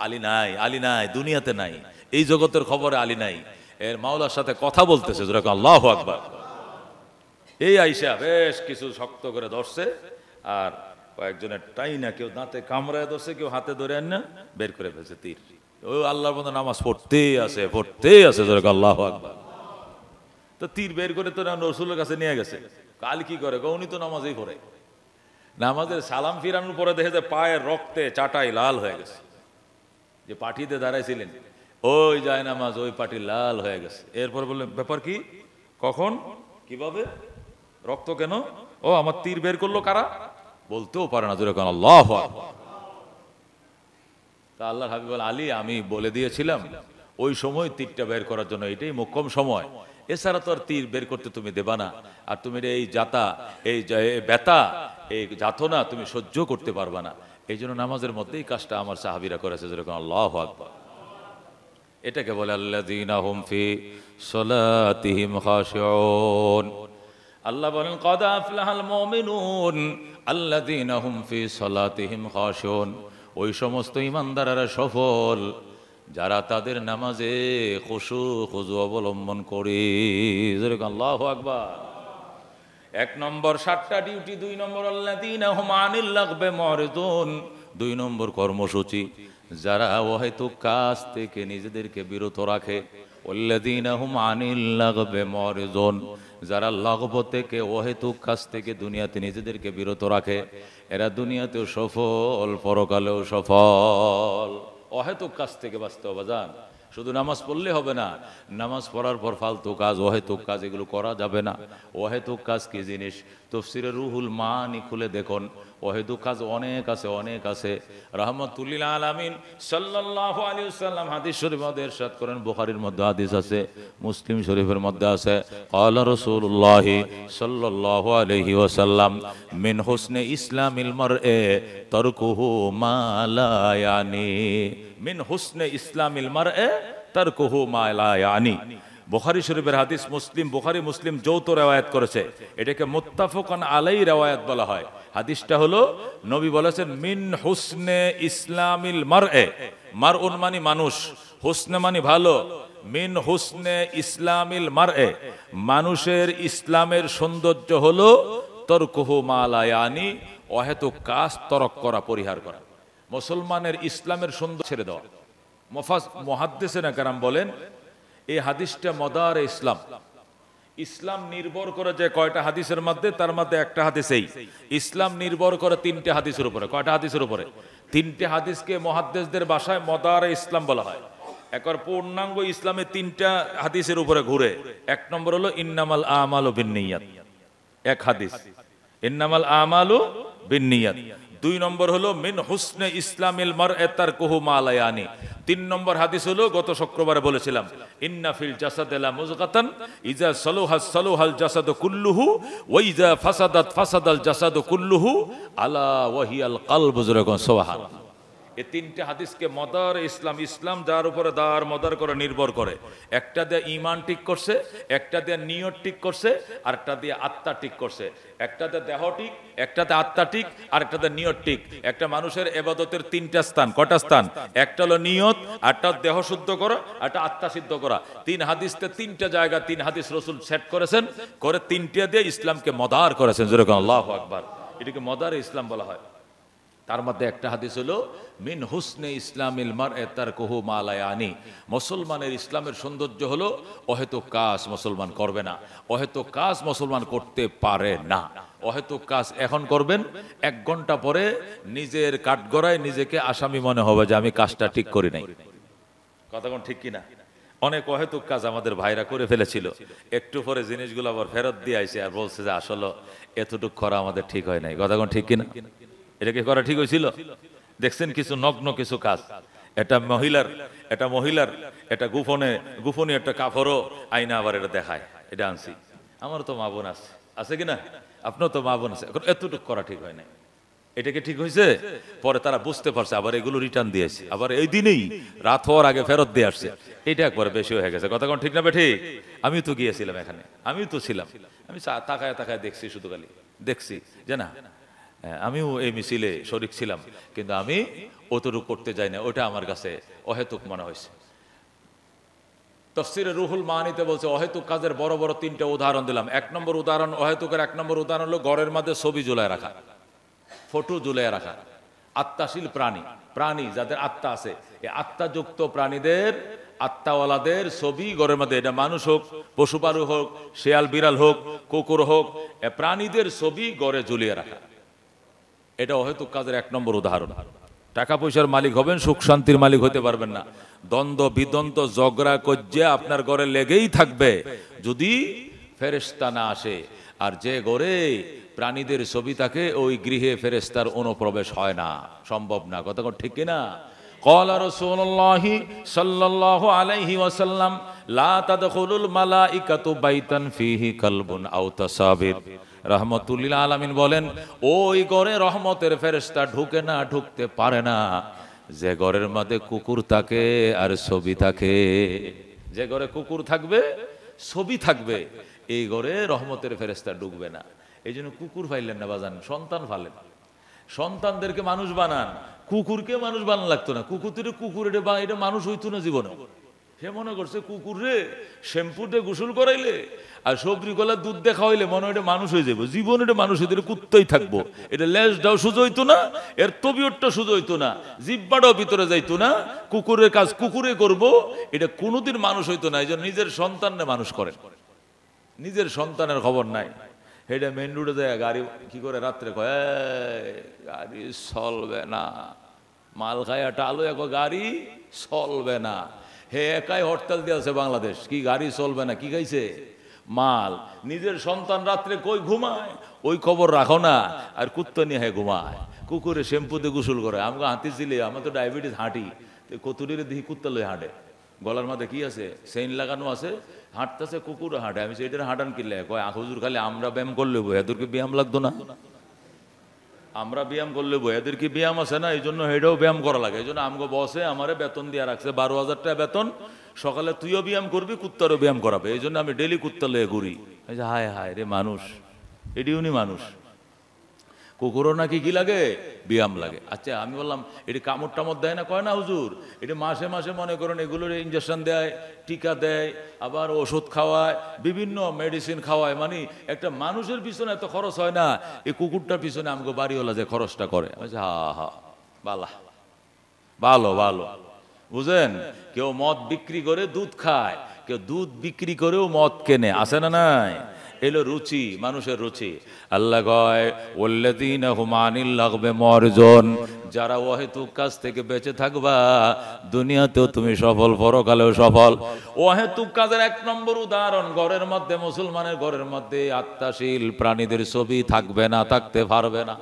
আলী নাই, আলী নাই, দুনিয়াতে নাই, এই জগতের খবরে আলী নাই। এর মাওলার সাথে কথা বলতেছে। যেরকম আল্লাহু আকবার। এই আইসা বেশ কিছু শক্ত করে ধরছে, আর কয়েকজনের টাইনা, কেউ দাঁতে কামড়ায় ধরছে, কেউ হাতে ধরে আন না, বের করে ফেলছে তীর। ও আল্লাহর মতো নামাজ পড়তেই আছে, পড়তেই আছে। যেরকম আল্লাহু আকবার। তো তীর বের করে তো রাসূলের কাছে নিয়ে গেছে। কাল কি করে, উনি তো নামাজেই পড়ে। নামাজের সালাম ফিরানোর পরে দেখে যে পায়ের রক্তে চাটাই লাল হয়ে গেছে। যে পাটিতে দাঁড়াইছিলেন ওই যায় নামাজ, ওই পাটি লাল হয়ে গেছে। এরপর বললেন, ব্যাপার কি, কখন, কিভাবে, রক্ত কেন? ও আমার তীর বের করলো কারা? বলতেও পারে না। যেরকম আল্লাহু আকবার। তা আল্লাহর হাবিব বলেন, আলী, আমি বলে দিয়েছিলাম ওই সময় তীরটা বের করার জন্য, এটাই মোক্ষম সময়। এছাড়া তো আর তীর বের করতে তুমি দেবা না। আর তুমি এই জাতা, এই ব্যথা, এই যাতনা তুমি সহ্য করতে পারবা না। এই জন্য নামাজের মধ্যেই কাজটা আমার সাহাবীরা করেছে। যেরকম আল্লাহু আকবার। এটাকে বলে আল্লাযীনা হুম ফি সলাতিহিম খাশিউন। আল্লাহ বলেন, ক্বাদ আফলাহাল মুমিনুন আল্লাযীনা হুম ফি সলাতিহিম খাশিউন। ওই সমস্ত ঈমানদাররা সফল যারা তাদের নামাজে খুশু খুজু অবলম্বন করে। যেরকম আল্লাহু আকবার। 1 নম্বর 7টা ডিউটি, 2 নম্বর আল্লাযীনা হুম আনিল লাগবে মুরিদুন। 2 নম্বর কর্মসূচি, যারা অহেতুক কাজ থেকে নিজেদেরকে বিরত রাখে। আল্লাযীনা হুম আনিল লাগবে মুরিদুন, যারা লাগব থেকে অহেতুক কাজ থেকে দুনিয়াতে নিজেদেরকে বিরত রাখে, এরা দুনিয়াতেও সফল, পরকালেও সফল। অহেতুক কাজ থেকে বাঁচতে হবে জান। শুধু নামাজ পড়লে হবে না, নামাজ পড়ার পর ফালতু কাজ, অহেতুক কাজ এগুলো করা যাবে না। অহেতুক কাজ কি জিনিস? তাফসীরে রুহুল মানি খুলে দেখুন, অহেতুক কাজ অনেক আছে, অনেক আছে। রাহমাতুল লিল আলামিন সাল্লাল্লাহু আলাইহি ওয়াসাল্লাম হাদিস শরীফে মধ্যে ইরশাদ করেন, বুখারীর মধ্যে হাদিস আছে, মুসলিম শরীফের মধ্যে আছে, ক্বালা রাসূলুল্লাহ সাল্লাল্লাহু আলাইহি ওয়াসাল্লাম মিন হুসনে ইসলামিল মার'i তারকুহু মা লা ইয়ানি। মিন হুসনে ইসলামিল মার'i তারকুহু মা লা ইয়ানি। বুখারী শরীফের হাদিস, বুখারী মুসলিম যৌথ রিওয়ায়াত করেছে। এটাকে মুত্তাফাকুন আলাইহি রিওয়ায়াত বলা হয়। হাদিসটা হলো, নবী বলেছেন, মিন হুসনে ইসলামিল মার'i। মারউন মানে মানুষ, হুসনে মানে ভালো। মিন হুসনে ইসলামিল মার'i, মানুষের ইসলামের সৌন্দর্য হলো তারকুহু মা লা ইয়ানি, অহেতুক কাজ তরক করা, পরিহার করা। মুসলমানের ইসলামের সৌন্দর্য ছেড়ে দেওয়া। মুহাদ্দিসিনে কেরাম বলেন, এই হাদিসটা মদারে ইসলাম। ইসলাম নির্ভর করে যে কয়টা হাদিসের মধ্যে, তার মধ্যে একটা হাদিস এই। ইসলাম নির্ভর করে 3টে হাদিসের উপরে। কয়টা হাদিসের উপরে? 3টে হাদিসকে মুহাদ্দিসদের ভাষায় মদারে ইসলাম বলা হয়। একবার পূর্ণাঙ্গ ইসলামে 3টা হাদিসের উপরে ঘুরে। 1 নম্বর হলো ইন্নামাল আমালু বিন্নিয়াত। এক হাদিস, ইন্নামাল আমালু বিন্নিয়াত। 2 নম্বর হলো মিন হুসনে ইসলামিল মার'i তারকুহু মা লা ইয়ানি। 3 নম্বর হাদিস হলো গত শুক্রবারে বলেছিলাম, ইন্না ফিল জাসাদি লা মুযগাতান ইজা সালুহা সালুহাল জাসাদু কুল্লুহু ওয়া ইজা ফাসাদাত ফাসাদাল জাসাদু কুল্লুহু আলা ওয়া হিয়াল কলবু। সুবহানাল্লাহ। এই 3টে হাদিসকে মদার ইসলাম, ইসলাম যার উপরে দার মদার করে নির্ভর করে, একটা দিয়ে ঈমান ঠিক করছে, একটা দিয়ে নিয়ত ঠিক করছে, আর একটা দিয়ে আত্মা ঠিক করছে। একটাতে দেহ ঠিক, একটাতে আত্মা ঠিক, আর একটাতে নিয়ত ঠিক। একটা মানুষের ইবাদতের 3টা স্থান। কয়টা স্থান? একটা হলো নিয়ত, আরটা দেহ শুদ্ধ করা, আরটা আত্মা সিদ্ধ করা। 3 হাদিসতে 3টা জায়গা 3 হাদিস রাসূল সেট করেছেন, করে 3টা দিয়ে ইসলামকে মদার করেছেন। যেরকম আল্লাহু আকবার, এটাকে মদার ইসলাম বলা হয়। তার মধ্যে একটা হাদিস হলো মিন হুসনে ইসলামিল মার'i তারকুহু মা লা ইয়ানি। মুসলমানের ইসলামের সৌন্দর্য হলো অহেতুক কাজ মুসলমান করবে না, অহেতুক কাজ মুসলমান করতে পারে না। অহেতুক কাজ এখন করবেন, 1 ঘন্টা পরে নিজের কাঠগড়ায় নিজেকে আসামি মনে হবে যে আমি কাজটা ঠিক করি নাই। কথা কোন ঠিক কিনা? অনেক অহেতুক কাজ আমাদের ভাইরা করে ফেলেছিল, একটু পরে জিনিসগুলো আবার ফেরত দিয়ে আইছে আর বলছে যে আসলে এতটুক করা আমাদের ঠিক হয় নাই। কথা কোন ঠিক কিনা? এটা কি করা ঠিক হয়েছিল? দেখছেন কিছু নগ্ন কিছু কাজ, এটা মহিলার এটা গোপনে একটা কাপড়ও আইনা আবার এটা দেখায়, এটা আনছি। আমার তো মা বোন আছে কিনা? আপনার তো মা বোন আছে, এখন এতটুকু করা ঠিক হয় নাই। এটা কি ঠিক হয়েছে? পরে তারা বুঝতে পারছে, আবার এগুলো রিটার্ন দিয়েছে, আবার এই দিনেই রাত হওয়ার আগে ফেরত দিয়ে আসছে। এটা একবার বেশি হয়ে গেছে। কথা কোন ঠিক না ঠিক? আমিও তো গিয়েছিলাম এখানে, আমিও তো ছিলাম, আমি তাকায় তাকায় দেখছি, শুধু খালি দেখছি যে না, আমিও এই মিছিলে শরীক ছিলাম, কিন্তু আমি অতটুকু করতে যাই না। ওটা আমার কাছে অহেতুক মনে হয়েছে। তাফসীরে রুহুল মানিতে বলছে অহেতুক কাজের বড় বড় 3টা উদাহরণ দিলাম। 1 নম্বর উদাহরণ, অহেতুকের 1 নম্বর উদাহরণ হলো ঘরের মধ্যে ছবি ঝুলায় রাখা, ফটো ঝুলায় রাখা। আত্মাশীল প্রাণী যাদের আত্মা আছে, এই আত্মাযুক্ত প্রাণীদের, আত্মাওয়ালাদের ছবি ঘরের মধ্যে, এটা মানুষ হোক, পশু পাখি হোক, শেয়াল বিড়াল হোক, কুকুর হোক, প্রাণীদের ছবি ঘরে ঝুলিয়ে রাখা, এটা অহেতুক কাজের 1 নম্বর উদাহরণ। টাকা পয়সার মালিক হবেন, সুখ শান্তির মালিক হতে পারবেন না। দ্বন্দ্ব বিদ্বন্দ্ব ঝগড়া কজ্জা আপনার ঘরে লেগেই থাকবে যদি ফেরেশতা না আসে। আর যে ঘরে প্রাণীদের ছবি থাকে, ওই গৃহে ফেরেশতার অনুপ্রবেশ হয় না, সম্ভব না। কথা ঠিক কিনা? قال رسول الله صلى الله عليه وسلم لا تدخل الملائكة بيتا فيه كلب أو تصابر। রহমতুল্লিল আলামিন বলেন, ওই ঘরে রহমতের ফেরেশতা ঢুকে না, ঢুকতে পারে না যে ঘরের মধ্যে কুকুর থাকে আর ছবি থাকে। যে ঘরে কুকুর থাকবে, ছবি থাকবে, এই ঘরে রহমতের ফেরেশতা ঢুকবে না। এই জন্য কুকুর ফাইলেন না বাজান, সন্তান ফালেন, সন্তানদেরকে মানুষ বানান। কুকুরকে মানুষ বানান লাগতো না, কুকুর এটা মানুষ হইতো না জীবনে। সে মনে করছে কুকুর রে শ্যাম্পু দিয়ে গোসল করাইলে আর সবরি গলার দুধ দেখা হইলে মনে হয় এটা মানুষ হয়ে যাবো। জীবন এটা মানুষ হইতে কুত্তাই থাকবো। এটা লেজটাও সুযোগ হইতো না, এর তবিয়তটা সুযোগ হইতো না, জিব্বাটাও ভিতরে যাইতো না। কুকুরের কাজ কুকুরে করবো, এটা কোনোদিন মানুষ হইতো না। এই জন্য নিজের সন্তানকে মানুষ করেন, নিজের সন্তানের খবর নাই। এটা মেন রোডে যায় গাড়ি কি করে রাত্রে কয় গাড়ি চলবে না, মাল খায়া টালো এক গাড়ি চলবে না। হে একাই হরতাল দিয়েছে বাংলাদেশ, কি গাড়ি চলবে না, কি খাইছে মাল। নিজের সন্তান রাত্রে কই ঘুমায় ওই খবর রাখো না, আর কুত্তা নিয়ে হে ঘুমায়। কুকুরে শ্যাম্পুতে গোসল করে। আমাকে হাঁটি ছিলে, আমার তো ডায়াবেটিস, হাঁটি কতুরিরে দেখি কুত্তা লই হাঁটে, গলার মধ্যে কি আছে সেইন লাগানো আছে, হাঁটতেছে কুকুর হাঁটে। আমি সেইটার হাঁটান কিনলে কয় হুজুর খালি আমরা ব্যায়াম করলে বই, এদেরকে ব্যায়াম লাগতো না? আমরা ব্যায়াম করলে বই, এদের কি ব্যায়াম আছে না? এই জন্য এটাও ব্যায়াম করা লাগে। এই জন্য আমগো বসে আমারে বেতন দিয়ে রাখছে 12,000 টাকা বেতন। সকালে তুইও ব্যায়াম করবি, কুত্তারও ব্যায়াম করাবে। এই জন্য আমি ডেলি কুত্তা লয়ে ঘুরি। হায় হায় রে মানুষ, এটি উনি মানুষ। কুকুরও নাকি কি লাগে? ব্যায়াম লাগে। আচ্ছা আমি বললাম এটি কামড় টামড় দেয় না? কয় না হুজুর, এটি মাসে মাসে মনে করেন এগুলোর ইঞ্জেকশন দেয়, টিকা দেয়, আবার ওষুধ খাওয়ায়, বিভিন্ন মেডিসিন খাওয়ায়। মানে একটা মানুষের পিছনে এত খরচ হয় না, এই কুকুরটার পিছনে আমাকে বাড়িওয়ালা যে খরচটা করে। হা হা বালা, ভালো ভালো। বুঝেন, কেউ মদ বিক্রি করে দুধ খায়, কেউ দুধ বিক্রি করেও মদ কেনে, আছে না নাই? এলো রুচি, মানুষের রুচি। আল্লাহ কয় ওয়াল্লাযীনা হুম আনিল লাগবে মুরিজুন, যারা অহেতুক কাজ থেকে বেঁচে থাকবা দুনিয়াতেও তুমি সফল, পরকালেও সফল। অহেতুক কাজের এক নম্বর উদাহরণ, ঘরের মধ্যে, মুসলমানের ঘরের মধ্যে আত্মাশীল প্রাণীদের ছবি থাকবে না, থাকতে পারবে না।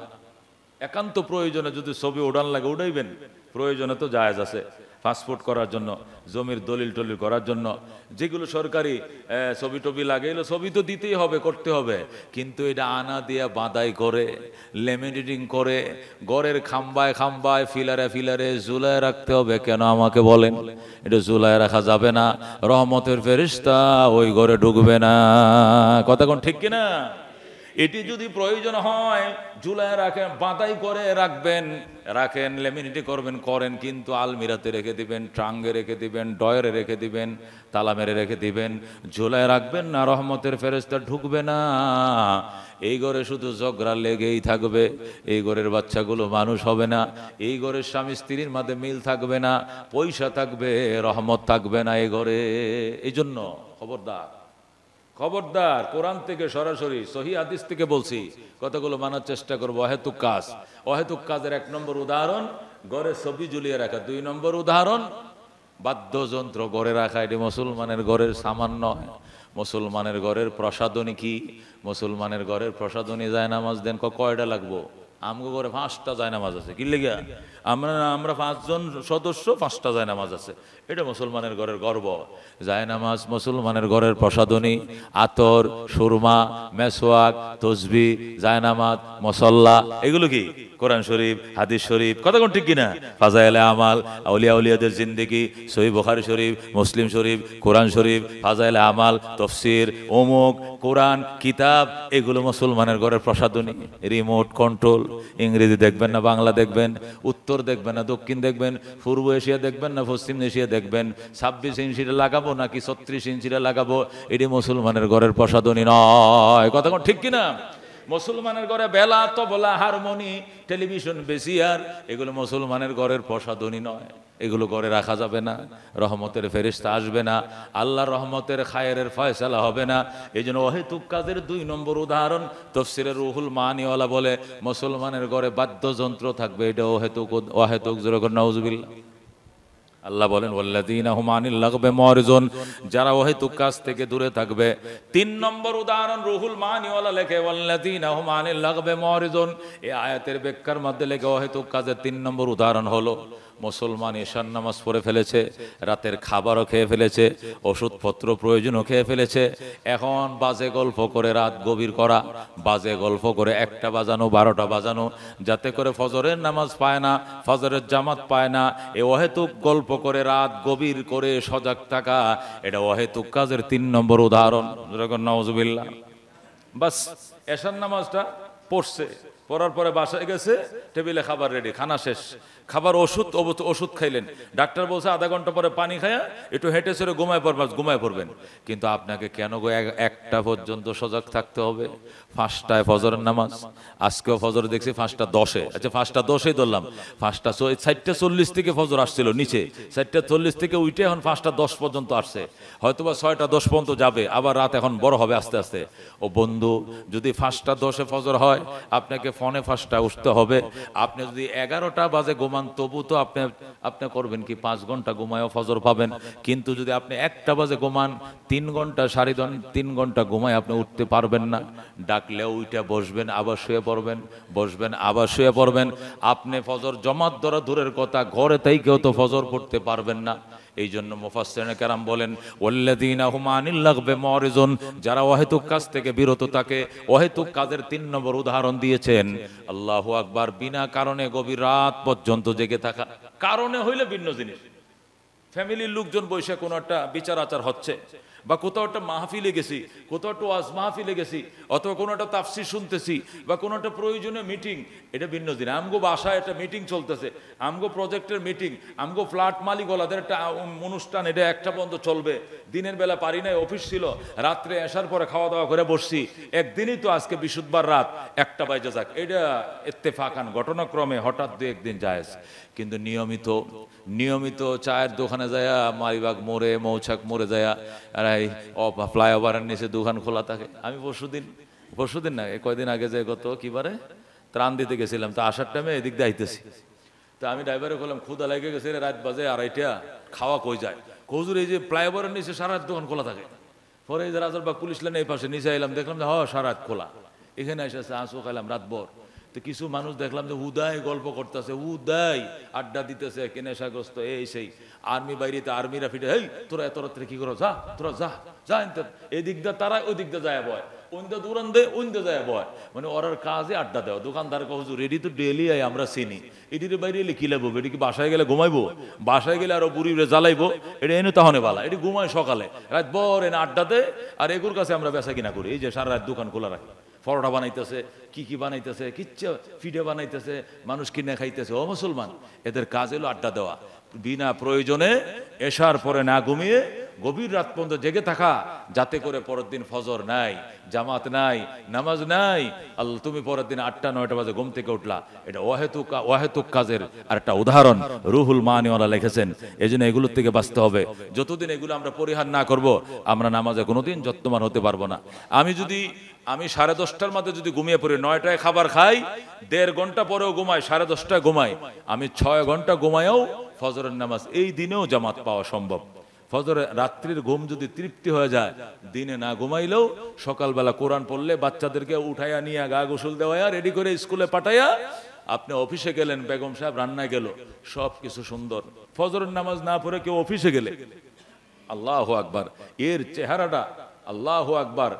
একান্ত প্রয়োজনে যদি ছবি উড়ান লাগে উড়াইবেন, প্রয়োজনে তো জায়েজ আছে, পাসপোর্ট করার জন্য, জমির দলিল টলিল করার জন্য, যেগুলো সরকারি ছবি টবি লাগে, এগুলো ছবি তো দিতেই হবে, করতে হবে। কিন্তু এটা আনা দিয়া বাঁধাই করে, লেমিনেটিং করে, ঘরের খাম্বায় খাম্বায়, ফিলারে ফিলারে ঝুলায় রাখতে হবে কেন আমাকে বলেন? এটা ঝুলায় রাখা যাবে না, রহমতের ফেরেশতা ওই ঘরে ঢুকবে না। কথা কোন ঠিক কিনা? এটি যদি প্রয়োজন হয় ঝুলায় রাখেন, বাঁধাই করে রাখবেন, রাখেন, লেমিনেটি করবেন, করেন, কিন্তু আলমিরাতে রেখে দিবেন, ট্রাঙ্গে রেখে দিবেন, ডয়ারে রেখে দিবেন, তালা মেরে রেখে দিবেন, ঝুলায় রাখবেন না, রহমতের ফেরেশতা ঢুকবে না। এই ঘরে শুধু ঝগড়া লেগেই থাকবে, এই ঘরের বাচ্চাগুলো মানুষ হবে না, এই ঘরের স্বামী স্ত্রীর মধ্যে মিল থাকবে না, পয়সা থাকবে, রহমত থাকবে না এই ঘরে। এই জন্য খবরদার, খবরদার, কোরআন থেকে সরাসরি সহি হাদিস থেকে বলছি, কতগুলো মানার চেষ্টা করবো। অহেতুক কাজ, অহেতুক কাজের এক নম্বর উদাহরণ ঘরে ছবি ঝুলিয়ে রাখা, দুই নম্বর উদাহরণ বাদ্যযন্ত্র ঘরে রাখা। এটি মুসলমানের ঘরের সামান্য, মুসলমানের ঘরের প্রসাদনী কি? মুসলমানের ঘরের প্রসাদনী জায়নামাজ দেন কয়টা লাগবো? আমগো ঘরে 5টা জায়নামাজ আছে। কি লেগে? আমরা 5 জন সদস্য, 5টা জায়নামাজ আছে। এটা মুসলমানের ঘরের গর্ব। জায়নামাজ মুসলমানের ঘরের প্রসাদনী, আতর, সুরমা, মেসওয়াক, তসবি, জায়নামাজ, মুসল্লা, এগুলো কি? কোরআন শরীফ, হাদিস শরীফ, কথা কোন ঠিক কিনা? ফাজাইলে আমাল, আউলিয়া উলিয়াদের জিন্দেগি, সহিহ বুখারী শরীফ, মুসলিম শরীফ, কোরআন শরীফ, ফাজাইলে আমাল, তাফসীর, অমুক, কোরআন কিতাব, এগুলো মুসলমানের ঘরের প্রসাদনী। রিমোট কন্ট্রোল, ইংরেজি দেখবেন না বাংলা দেখবেন, উত্তর দেখবেন না দক্ষিণ দেখবেন, পূর্ব এশিয়া দেখবেন না পশ্চিম এশিয়া দেখবেন, 26 ইঞ্চিটা লাগাবো নাকি 36 ইঞ্চিটা লাগাবো, এটি মুসলমানের ঘরের প্রসাদনী নয়। কথা কোন ঠিক কিনা? মুসলমানের ঘরে বেলা, তবলা, হারমোনি, টেলিভিশন, বেসিয়ার, এগুলো মুসলমানের ঘরের প্রসাদনী নয়। এগুলো ঘরে রাখা যাবে না, রহমতের ফেরেশতা আসবে না, আল্লাহর রহমতের খায়েরের ফয়সালা হবে না। এই জন্য অহেতুক কাজের 2 নম্বর উদাহরণ তাফসীরে রুহুল মানিওয়ালা বলে মুসলমানের ঘরে বাদ্যযন্ত্র থাকবে, এটা অহেতুক। অহেতুক জোরে করে নাউজুবিল্লাহ। আল্লাহ বলেন ওয়াল্লাযীনা হুম আনিল লাগবে মুরিজুন, যারা অহেতুক কাজ থেকে দূরে থাকবে। 3 নম্বর উদাহরণ রুহুল মানিওয়ালা লেখে ওয়াল্লাযীনা হুম আনিল লাগবে মুরিজুন, এই আয়াতের ব্যাখ্যার মধ্যে লেখে অহেতুক কাজের 3 নম্বর উদাহরণ হলো মুসলমান ঈশার নামাজ পড়ে ফেলেছে, রাতের খাবারও খেয়ে ফেলেছে, ওষুধপত্র প্রয়োজনও খেয়ে ফেলেছে, এখন বাজে গল্প করে রাত গভীর করা, বাজে গল্প করে 1টা বাজানো, 12টা বাজানো, যাতে করে ফজরের নামাজ পায় না, ফজরের জামাত পায় না, এ অহেতুক গল্প করে রাত গভীর করে সজাগ থাকা, এটা অহেতুক কাজের 3 নম্বর উদাহরণ। নাউজুবিল্লাহ। বাস এশার নামাজটা পড়ছে, পড়ার পরে বাসায় গেছে, টেবিলে খাবার রেডি, খানা শেষ, খাবার, ওষুধ খাইলেন, ডাক্তার বলছে আধা ঘন্টা পরে পানি খায়া একটু হেঁটে ছেড়ে ঘুমায় পড়বেন। কিন্তু আপনাকে কেন গো 1টা পর্যন্ত সজাগ থাকতে হবে? 5টায় ফজরের নামাজ, আজকেও ফজর দেখছি 5টা 10-এ, আচ্ছা 5টা 10-এ ধরলাম, 4:40 থেকে ফজর আসছিল নিচে, 4:40 থেকে উঠে এখন 5টা 10 পর্যন্ত আসছে, হয়তোবা 6টা 10 পর্যন্ত যাবে, আবার রাত এখন বড় হবে আস্তে আস্তে। ও বন্ধু, যদি 5টা 10-এ ফজর হয়, আপনাকে ফোনে 5টা উঠতে হবে। আপনি যদি 11টা বাজে ঘুমান, তবু তো আপনি করবেন কি 5 ঘন্টা ঘুমায়ও ফজর পাবেন। কিন্তু যদি আপনি 1টা বাজে ঘুমান, 3 ঘন্টা 3.5 ঘন্টা ঘুমায় আপনি উঠতে পারবেন না। ডাকলেও উইটা বসবেন, আবার শুয়ে পড়বেন, বসবেন, আবার শুয়ে পড়বেন। আপনি ফজর জমাত ধরা দূরের কথা, ঘরে তাই কেউ তো ফজর পড়তে পারবেন না। এই জন্য মুফাসসিরিনে কেরাম বলেন ওয়াল্লাযীনা হুম আনিল লাগবে মুরিজুন, যারা অহেতুক কাজ থেকে বিরত থাকে, অহেতুক কাজের 3 নম্বর উদাহরণ দিয়েছেন। আল্লাহু আকবার। বিনা কারণে গভীর রাত পর্যন্ত জেগে থাকা, কারণে হইলে ভিন্ন জিনিস। ফ্যামিলির লোকজন বসে কোনো একটা বিচার আচার হচ্ছে, বা কোথাও একটা মাহফিলে গেছি, কোথাও একটা ওয়াজ মাহফিলে গেছি, অথবা কোনো একটা তাফসীর শুনতেছি, বা কোনো একটা প্রয়োজনীয় মিটিং, এটা ভিন্ন দিন। আমগো বাসায় একটা মিটিং চলতেছে, আমগো প্রজেক্টের মিটিং, আমগো ফ্ল্যাট মালিক ওলাদের একটা অনুষ্ঠান, এটা 1টা পর্যন্ত চলবে। দিনের বেলা পারি নাই, অফিস ছিল, রাত্রে আসার পরে খাওয়া দাওয়া করে বসছি, একদিনই তো আজকে বৃহস্পতিবার রাত 1টা বাজে যাক, এটা ইত্তেফাকান ঘটনাক্রমে হঠাৎ 2-1 দিন জায়েজ। কিন্তু নিয়মিত চায়ের দোকানে যায়া, মালিবাগ মোড়ে, মৌচাক মোড়ে যায়া এই ফ্লাইওভারের নিচে দোকান খোলা থাকে। আমি পরশুদিন না কয়দিন আগে যে গত কিবারে ত্রাণ দিতে গেছিলাম, তো আসার টাইমে এদিক দিয়ে আইতেছি, তো আমি ড্রাইভারে বললাম ক্ষুদা লেগে গেছে, রাত বাজে 2:30, খাওয়া কই যায়? হুজুর এই যে ফ্লাইওভারের নিচে সারা রাত দোকান খোলা থাকে। পরে এই যে রাজারবাগ পুলিশ লাইন এই পাশে নিচে এলাম, দেখলাম যে সারা রাত খোলা। এখানে এসে আসো খাইলাম রাত ভর। তো কিছু মানুষ দেখলাম যে উদয় গল্প করতেছে, উদয় আড্ডা দিতেছে, নেশাগ্রস্ত এই সেই। আর্মি বাইরেতে আর্মিরা ফিটে, এই তোরা এত রাত্রে কি করো, যা তোরা যা যা, এই দিক দিয়ে তারা ওই দিক দিয়ে যায় বয়, ওইন্দা দূরান দে ওইন্দা যায় বয়, মানে ওরার কাজে আড্ডা দেওয়া। দোকানদার হুজুর এটি তো ডেলি আয় আমরা চিনি, এটির বাইরে এলে কি লাগবো? এটি কি বাসায় গেলে ঘুমাইবো? বাসায় গেলে আরো বুড়ি জ্বালাইবো? এটা এনে তাহলে বালা, এটি ঘুমায় সকালে, রাত বর এনে আড্ডা দেয়। আর এগুর কাছে আমরা বেচা কিনা করি, এই যে সারা রাত দোকান খোলা রাখি, পরোটা বানাইতেছে, কি বানাইতেছে, কিচ্ছা ফিডে বানাইতেছে, মানুষ কিনে খাইতেছে। ও মুসলমান, এদের কাজ হলো আড্ডা দেওয়া। বিনা প্রয়োজনে এশার পরে না ঘুমিয়ে গভীর রাত পর্যন্ত জেগে থাকা, যাতে করে পরের দিন ফজর নাই, জামাত নাই, নামাজ নাই। আল্লাহ, তুমি পরের দিন 8টা-9টা বাজে ঘুম থেকে উঠলা, এটা অহেতুক কাজের আর একটা উদাহরণ রুহুল মানিওয়ালা লিখেছেন। এই জন্য এগুলোর থেকে বাঁচতে হবে। যতদিন এগুলো আমরা পরিহার না করব, আমরা নামাজে কোনোদিন যত্নবান হতে পারবো না। আমি 10:30টার মধ্যে যদি ঘুমিয়ে পড়ি, 9টায় খাবার খাই, 1.5 ঘন্টা পরেও ঘুমাই, 10:30টায় ঘুমাই, আমি 6 ঘন্টা ঘুমাইও ফজরের নামাজ এই দিনেও জামাত পাওয়া সম্ভব। ফজরে রাত্রির ঘুম যদি তৃপ্তি হয়ে যায়, দিনে না ঘুমাইলেও সকালবেলা কোরআন পড়লে, বাচ্চাদেরকে উঠাইয়া নিয়ে গা গোসল দেওয়া, রেডি করে স্কুলে পাঠাইয়া, আপনি অফিসে গেলেন, বেগম সাহেব রান্নায় গেল, সব কিছু সুন্দর। ফজরের নামাজ না পড়ে কেউ অফিসে গেলে, আল্লাহু আকবার, এর চেহারাটা আল্লাহু আকবার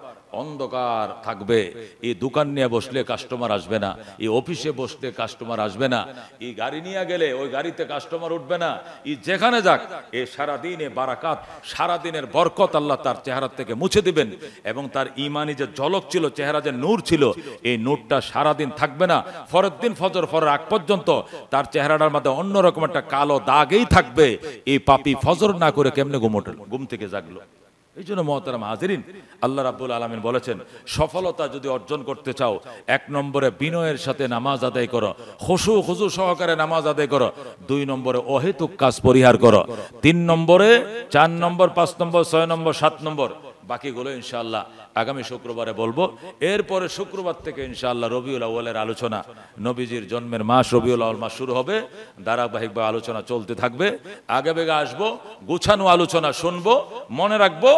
অন্ধকার থাকবে। এই দোকান নিয়ে বসলে কাস্টমার আসবে না, এই অফিসে বসলে কাস্টমার আসবে না, এই গাড়ি নিয়ে গেলে ওই গাড়িতে কাস্টমার উঠবে না। এই যেখানে যাক, এই সারাদিনে বারাকাত, সারাদিনের বরকত আল্লাহ তার চেহারা থেকে মুছে দিবেন। এবং তার ইমানি যে ঝলক ছিল, চেহারা যে নূর ছিল, এই নূরটা সারাদিন থাকবে না। পরের দিন ফজর ফরের আগ পর্যন্ত তার চেহারাটার মধ্যে অন্যরকম একটা কালো দাগেই থাকবে। এই পাপী ফজর না করে কেমনে ঘুম থেকে জাগলো? এই জন্য মহতারাম হাজিরিন, আল্লাহ রাব্বুল আলামিন বলেছেন, সফলতা যদি অর্জন করতে চাও, 1 নম্বরে বিনয়ের সাথে নামাজ আদায় করো, খুশু সহকারে নামাজ আদায় করো। 2 নম্বরে অহেতুক কাজ পরিহার করো। 3 নম্বরে, 4 নম্বর, 5 নম্বর, 6 নম্বর, 7 নম্বর, বাকিগুলো ইনশাআল্লাহ আগামী শুক্রবারে বলবো। এরপরে শুক্রবার থেকে ইনশাআল্লাহ রবিউল আউয়ালের আলোচনা, নবীজির জন্মের মাস রবিউল আউয়াল মাস শুরু হবে। ধারাবাহিকভাবে আলোচনা চলতে থাকবে। আগে বেগে আসবো, গুছানো আলোচনা শুনবো, মনে রাখবো,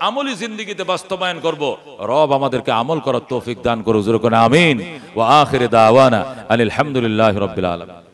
আমলি জিন্দেগিতে বাস্তবায়ন করব। রব আমাদেরকে আমল করার তৌফিক দান করুক। আমিন। ওয়া আখির দাওয়ানা আলহামদুলিল্লাহি রাব্বিল আলামিন।